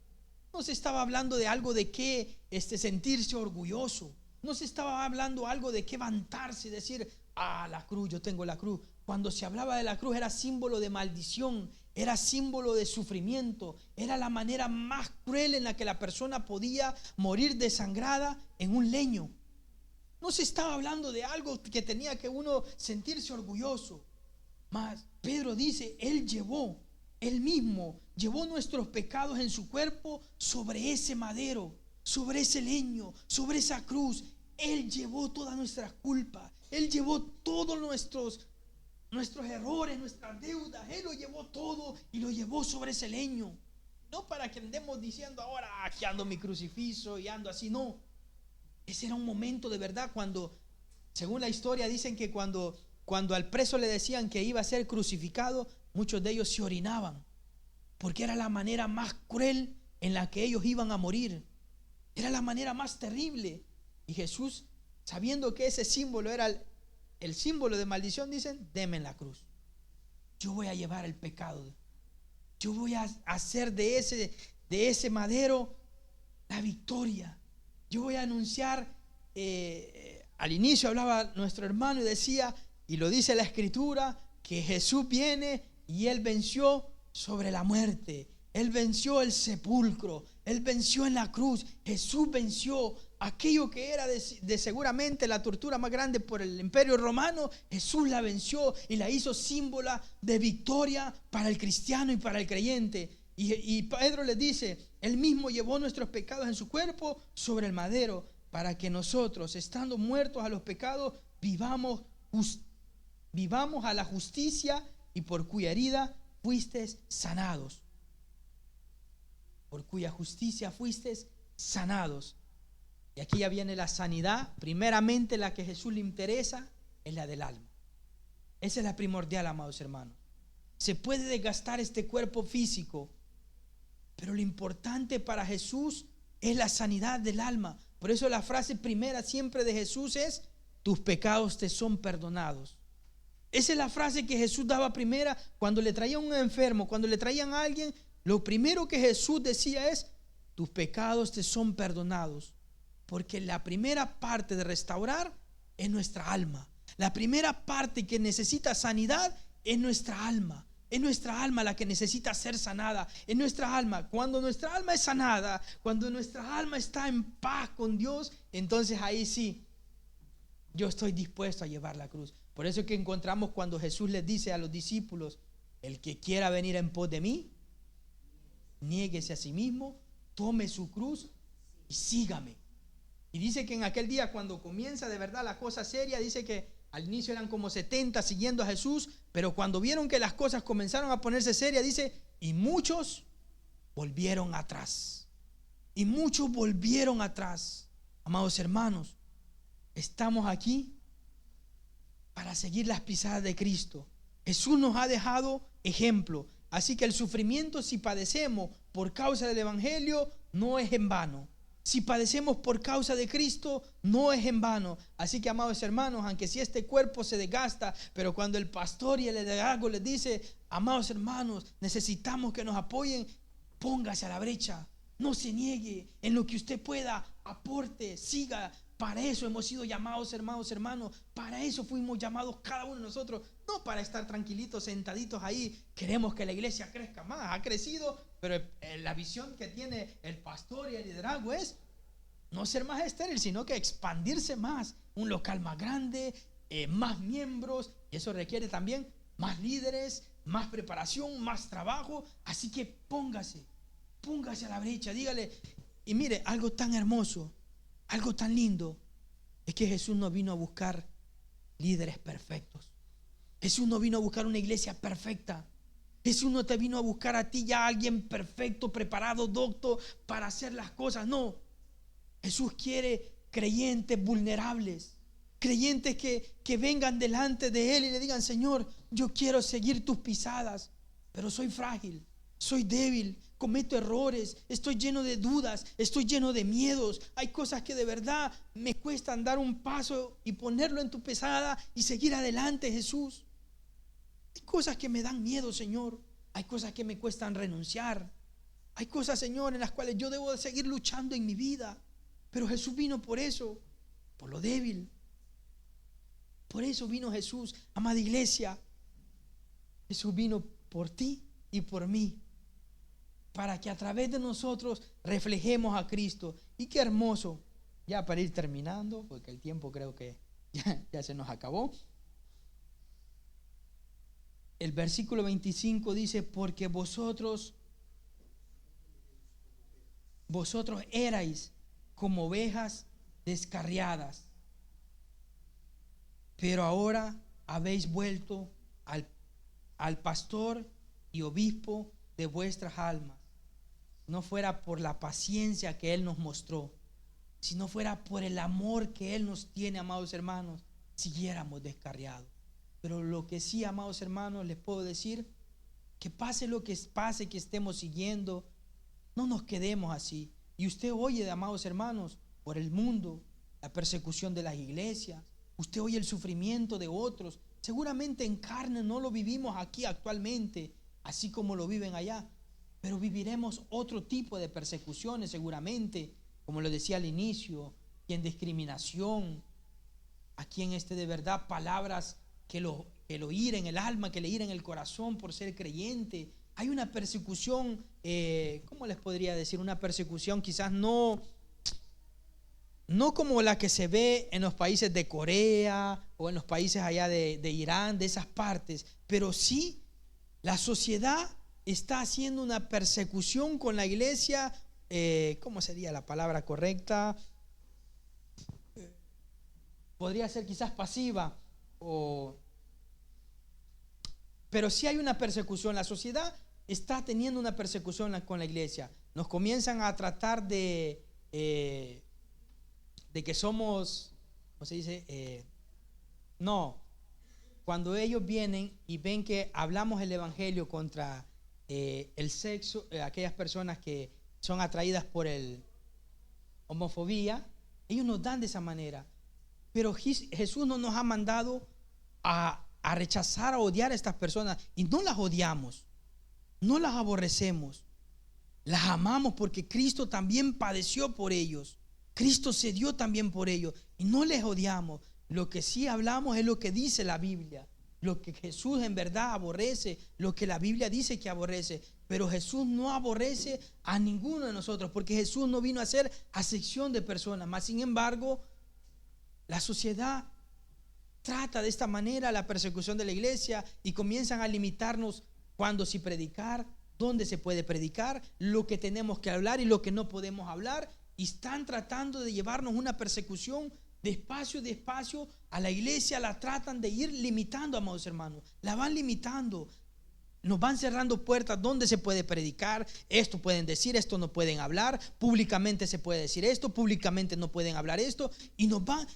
No se estaba hablando de algo de que sentirse orgulloso. No se estaba hablando algo de que vantarse y decir: la cruz, yo tengo la cruz. Cuando se hablaba de la cruz era símbolo de maldición, era símbolo de sufrimiento, era la manera más cruel en la que la persona podía morir desangrada en un leño. No se estaba hablando de algo que tenía que uno sentirse orgulloso. Mas Pedro dice: él mismo llevó nuestros pecados en su cuerpo sobre ese madero, sobre ese leño, sobre esa cruz. Él llevó todas nuestras culpas. Él llevó todos nuestros errores, nuestras deudas. Él lo llevó todo y lo llevó sobre ese leño. No para que andemos diciendo ahora: aquí ando mi crucifijo y ando así. No. Ese era un momento de verdad cuando, según la historia, dicen que cuando al preso le decían que iba a ser crucificado, muchos de ellos se orinaban, porque era la manera más cruel en la que ellos iban a morir. Era la manera más terrible. Y Jesús, sabiendo que ese símbolo era el símbolo de maldición, dicen: deme en la cruz. Yo voy a llevar el pecado. Yo voy a hacer de ese madero la victoria. Yo voy a anunciar. Al inicio hablaba nuestro hermano y decía, y lo dice la Escritura, que Jesús viene y Él venció sobre la muerte. Él venció el sepulcro. Él venció en la cruz. Jesús venció aquello que era de seguramente la tortura más grande por el Imperio Romano. Jesús la venció y la hizo símbolo de victoria para el cristiano y para el creyente. Y Pedro les dice: Él mismo llevó nuestros pecados en su cuerpo sobre el madero, para que nosotros, estando muertos a los pecados, vivamos a la justicia, y por cuya herida fuisteis sanados. Por cuya justicia fuisteis sanados. Y aquí ya viene la sanidad. Primeramente, la que a Jesús le interesa es la del alma. Esa es la primordial, amados hermanos. Se puede desgastar este cuerpo físico, pero lo importante para Jesús es la sanidad del alma. Por eso la frase primera siempre de Jesús es: tus pecados te son perdonados. Esa es la frase que Jesús daba primera cuando le traían un enfermo, cuando le traían a alguien. Lo primero que Jesús decía es: tus pecados te son perdonados. Porque la primera parte de restaurar es nuestra alma. La primera parte que necesita sanidad es nuestra alma. Es nuestra alma la que necesita ser sanada. Es nuestra alma. Cuando nuestra alma es sanada, cuando nuestra alma está en paz con Dios, entonces ahí sí, yo estoy dispuesto a llevar la cruz. Por eso es que encontramos cuando Jesús les dice a los discípulos: el que quiera venir en pos de mí, niéguese a sí mismo, tome su cruz y sígame. Y dice que en aquel día, cuando comienza de verdad la cosa seria, dice que al inicio eran como 70 siguiendo a Jesús, pero cuando vieron que las cosas comenzaron a ponerse serias, dice, y muchos volvieron atrás. Y muchos volvieron atrás. Amados hermanos, estamos aquí para seguir las pisadas de Cristo. Jesús nos ha dejado ejemplo. Así que el sufrimiento, si padecemos por causa del Evangelio, no es en vano. Si padecemos por causa de Cristo, no es en vano. Así que, amados hermanos, aunque si este cuerpo se desgasta, pero cuando el pastor y el liderazgo les dice: amados hermanos, necesitamos que nos apoyen, póngase a la brecha, no se niegue, en lo que usted pueda, aporte, siga. Para eso hemos sido llamados, hermanos, para eso fuimos llamados cada uno de nosotros, no para estar tranquilitos, sentaditos ahí. Queremos que la iglesia crezca más, ha crecido, pero la visión que tiene el pastor y el liderazgo es no ser más estéril, sino que expandirse más, un local más grande, más miembros, y eso requiere también más líderes, más preparación, más trabajo. Así que póngase a la brecha, dígale. Y mire, algo tan hermoso, algo tan lindo, es que Jesús no vino a buscar líderes perfectos. Jesús no vino a buscar una iglesia perfecta. Jesús no te vino a buscar a ti ya alguien perfecto, preparado, docto para hacer las cosas. No. Jesús quiere creyentes vulnerables, creyentes que vengan delante de Él y le digan: Señor, yo quiero seguir tus pisadas, pero soy frágil, soy débil, cometo errores, estoy lleno de dudas, estoy lleno de miedos. Hay cosas que de verdad me cuestan dar un paso y ponerlo en tu pisada y seguir adelante, Jesús. Hay cosas que me dan miedo, Señor. Hay cosas que me cuestan renunciar. Hay cosas, Señor, en las cuales yo debo de seguir luchando en mi vida. Pero Jesús vino por eso, por lo débil. Por eso vino Jesús, amada iglesia. Jesús vino por ti y por mí, para que a través de nosotros reflejemos a Cristo. Y qué hermoso, ya para ir terminando, porque el tiempo creo que ya se nos acabó. El versículo 25 dice: porque vosotros erais como ovejas descarriadas, pero ahora habéis vuelto al pastor y obispo de vuestras almas. No fuera por la paciencia que Él nos mostró, si no fuera por el amor que Él nos tiene, amados hermanos, siguiéramos descarriados. Pero lo que sí, amados hermanos, les puedo decir, que pase lo que pase, que estemos siguiendo, no nos quedemos así. Y usted oye, amados hermanos, por el mundo, la persecución de las iglesias, usted oye el sufrimiento de otros. Seguramente en carne no lo vivimos aquí actualmente, así como lo viven allá, pero viviremos otro tipo de persecuciones seguramente, como lo decía al inicio, y en discriminación, aquí en de verdad palabras que lo hieren el alma, que le hieren el corazón por ser creyente. Hay una persecución, ¿cómo les podría decir? Una persecución quizás no como la que se ve en los países de Corea o en los países allá de Irán, de esas partes, pero sí la sociedad está haciendo una persecución con la iglesia. ¿Cómo sería la palabra correcta? Podría ser quizás pasiva, pero sí hay una persecución. La sociedad está teniendo una persecución con la iglesia. Nos comienzan a tratar de que somos, ¿cómo se dice? Cuando ellos vienen y ven que hablamos el evangelio contra el sexo, aquellas personas que son atraídas por el homofobia, ellos nos dan de esa manera. Pero Jesús no nos ha mandado a rechazar, a odiar a estas personas, y no las odiamos, no las aborrecemos, Las amamos porque Cristo también padeció por ellos. Cristo se dio también por ellos y no les odiamos. Lo que sí hablamos es lo que dice la Biblia, lo que Jesús en verdad aborrece, lo que la Biblia dice que aborrece. Pero Jesús no aborrece a ninguno de nosotros, porque Jesús no vino a hacer acepción de personas. Mas sin embargo, la sociedad trata de esta manera la persecución de la iglesia y comienzan a limitarnos cuándo sí predicar, dónde se puede predicar, lo que tenemos que hablar y lo que no podemos hablar. Y están tratando de llevarnos una persecución despacio a la iglesia. La tratan de ir limitando, amados hermanos. La van limitando. Nos van cerrando puertas donde se puede predicar. Esto pueden decir, esto no pueden hablar. Públicamente se puede decir esto, públicamente no pueden hablar esto. Y nos van...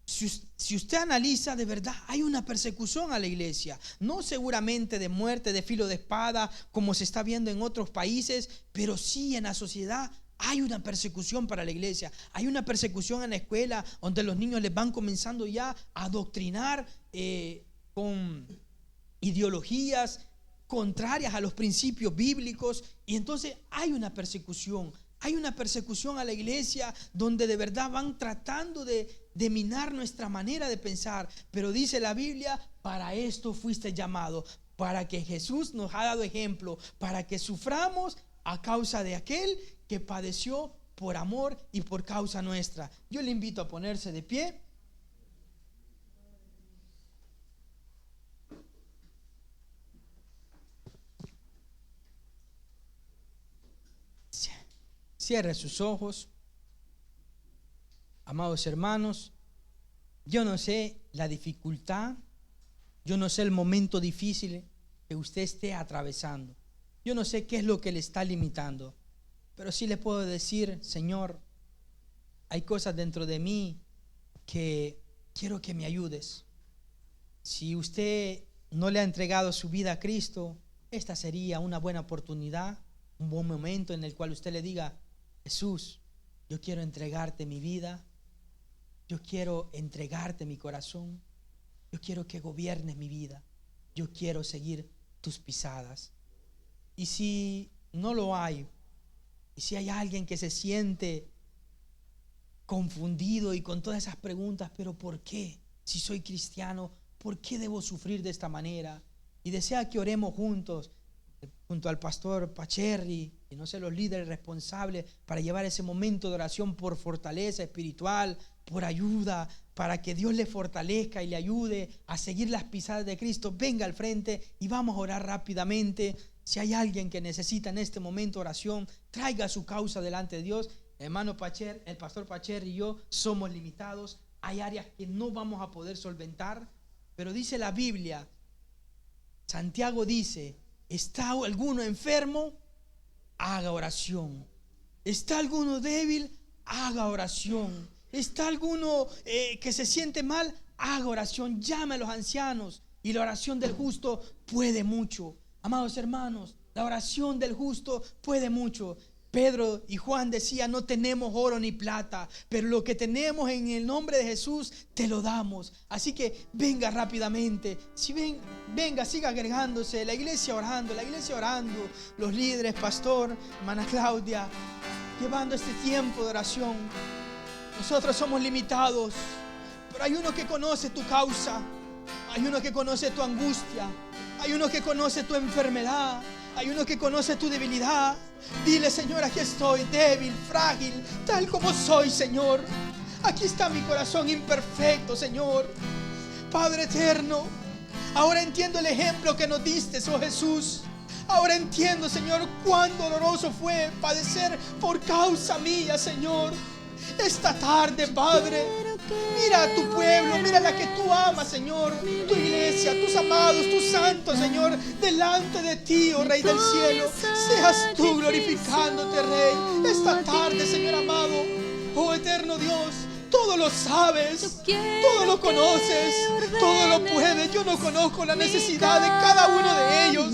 Si usted analiza, de verdad hay una persecución a la iglesia. No seguramente de muerte, de filo de espada, como se está viendo en otros países, pero sí en la sociedad hay una persecución para la iglesia. Hay una persecución en la escuela, donde los niños les van comenzando ya a adoctrinar con ideologías contrarias a los principios bíblicos. Y entonces hay una persecución. Hay una persecución a la iglesia donde de verdad van tratando de minar nuestra manera de pensar. Pero dice la Biblia, para esto fuiste llamado, para que Jesús nos ha dado ejemplo, para que suframos a causa de aquel que padeció por amor y por causa nuestra. Yo le invito a ponerse de pie. Cierre sus ojos. Amados hermanos, yo no sé la dificultad, yo no sé el momento difícil que usted esté atravesando. Yo no sé qué es lo que le está limitando, pero sí le puedo decir, Señor, hay cosas dentro de mí que quiero que me ayudes. Si usted no le ha entregado su vida a Cristo, esta sería una buena oportunidad, un buen momento en el cual usted le diga: Jesús, yo quiero entregarte mi vida, yo quiero entregarte mi corazón, yo quiero que gobiernes mi vida, yo quiero seguir tus pisadas. Y si no lo hay, y si hay alguien que se siente confundido y con todas esas preguntas, pero ¿por qué? Si soy cristiano, ¿por qué debo sufrir de esta manera? Y desea que oremos juntos, junto al pastor Pacherri y no sé, los líderes responsables, para llevar ese momento de oración por fortaleza espiritual, por ayuda, para que Dios le fortalezca y le ayude a seguir las pisadas de Cristo. Venga al frente y vamos a orar rápidamente. Si hay alguien que necesita en este momento oración, traiga su causa delante de Dios. Hermano Pacher, el pastor Pacherri y yo somos limitados. Hay áreas que no vamos a poder solventar, pero dice la Biblia, Santiago dice: ¿está alguno enfermo? Haga oración. ¿Está alguno débil? Haga oración. ¿Está alguno que se siente mal? Haga oración. Llame a los ancianos, y la oración del justo puede mucho. Amados hermanos, la oración del justo puede mucho. Pedro y Juan decían: no tenemos oro ni plata, pero lo que tenemos en el nombre de Jesús te lo damos. Así que venga rápidamente. Venga, siga agregándose. La iglesia orando, los líderes, pastor, hermana Claudia, llevando este tiempo de oración. Nosotros somos limitados, pero hay uno que conoce tu causa, hay uno que conoce tu angustia, hay uno que conoce tu enfermedad, hay uno que conoce tu debilidad. Dile: Señor, aquí estoy, débil, frágil, tal como soy, Señor. Aquí está mi corazón imperfecto, Señor. Padre eterno, ahora entiendo el ejemplo que nos diste, oh Jesús. Ahora entiendo, Señor, cuán doloroso fue padecer por causa mía, Señor. Esta tarde, Padre, mira a tu pueblo, mira a la que tú amas, Señor, tu iglesia, tus amados, tus santos, Señor, delante de ti, oh Rey del cielo. Seas tú glorificándote, Rey, esta tarde, Señor amado. Oh eterno Dios, todo lo sabes, todo lo conoces, todo lo puedes. Yo no conozco la necesidad de cada uno de ellos,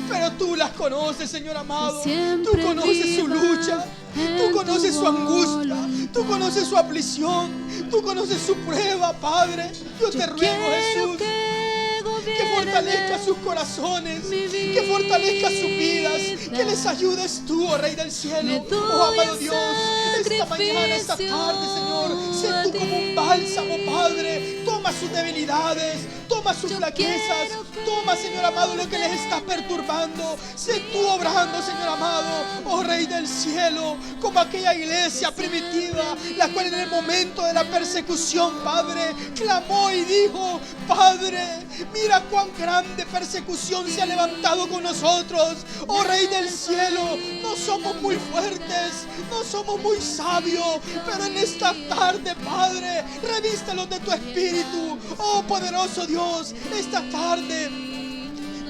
pero tú las conoces, Señor amado. Tú conoces su lucha, tú conoces su angustia, tú conoces su aflicción, tú conoces su prueba, Padre. Yo te ruego, Jesús, que fortalezca sus corazones, que fortalezca sus vidas, que les ayudes tú, oh Rey del cielo. Oh amado Dios, esta mañana, esta tarde, Señor, sé tú como un bálsamo, Padre. Toma sus debilidades, toma sus flaquezas, toma, Señor amado, lo que les está perturbando. Sé tú obrando, Señor amado, oh Rey del cielo, como aquella iglesia primitiva, la cual en el momento de la persecución, Padre, clamó y dijo: Padre, mira cuán grande persecución se ha levantado con nosotros. Oh Rey del cielo, no somos muy fuertes, no somos muy sabios, pero en esta tarde, Padre, revístelos de tu espíritu. Oh poderoso Dios, esta tarde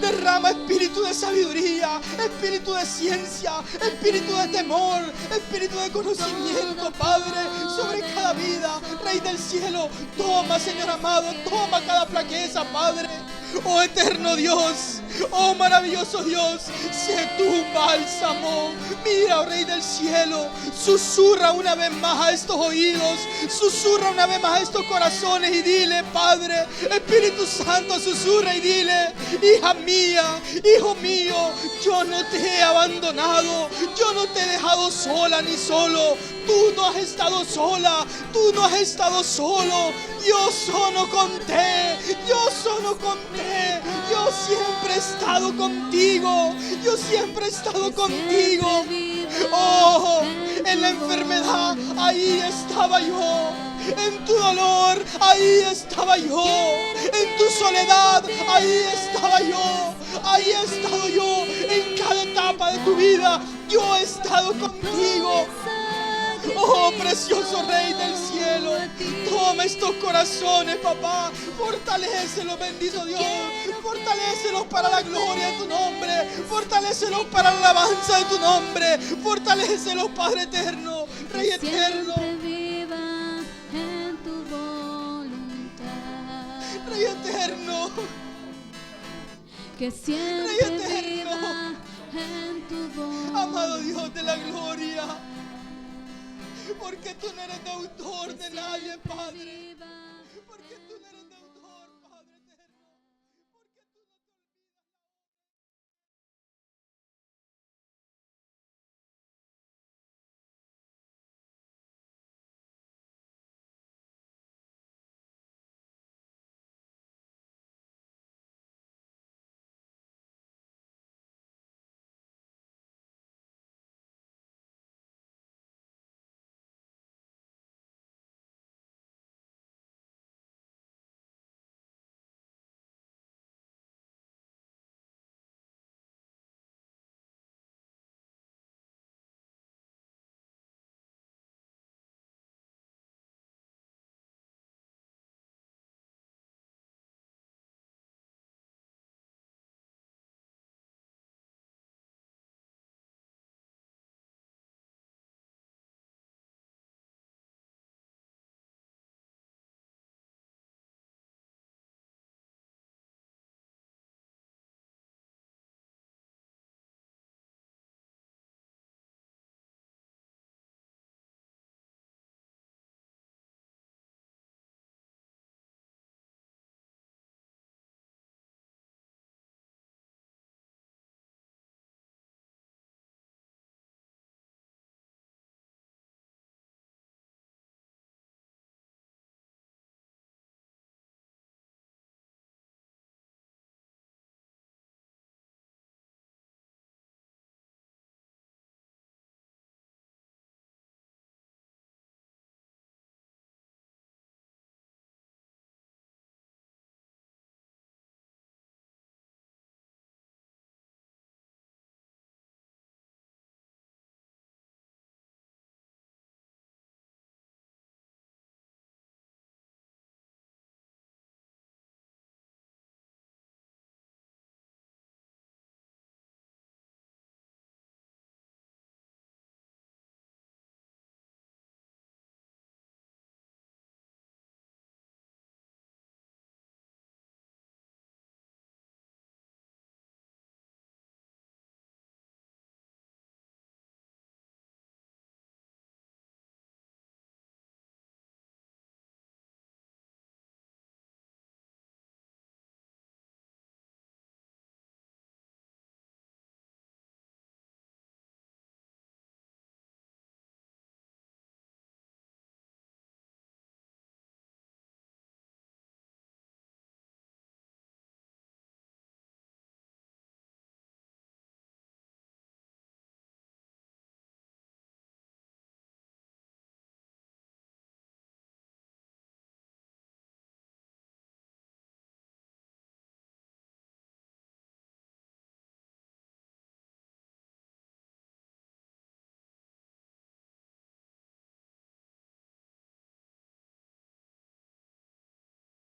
derrama espíritu de sabiduría, espíritu de ciencia, espíritu de temor, espíritu de conocimiento, Padre, sobre cada vida. Rey del cielo, toma, Señor amado, toma cada flaqueza, Padre. Oh eterno Dios, oh maravilloso Dios, sé tú bálsamo. Mira, oh Rey del cielo, susurra una vez más a estos oídos, susurra una vez más a estos corazones y dile: Padre, Espíritu Santo, susurra y dile: hija mía, hijo mío, yo no te he abandonado, yo no te he dejado sola ni solo. Tú no has estado sola, tú no has estado solo. Yo sono con te, yo sono con te. Yo siempre he estado contigo, yo siempre he estado contigo. Oh, en la enfermedad, ahí estaba yo. En tu dolor, ahí estaba yo. En tu soledad, ahí estaba yo. Ahí he estado yo. En cada etapa de tu vida, yo he estado contigo. Oh, precioso Rey del cielo, toma estos corazones, papá. Fortalécelos, bendito Dios. Fortalécelos para la gloria de tu nombre. Fortalécelos para la alabanza de tu nombre. Fortalécelos, Padre eterno, Rey eterno. Rey eterno, que siempre Rey eterno, viva en tu voluntad. amado Dios de la gloria, porque tú no eres deudor de nadie, Padre.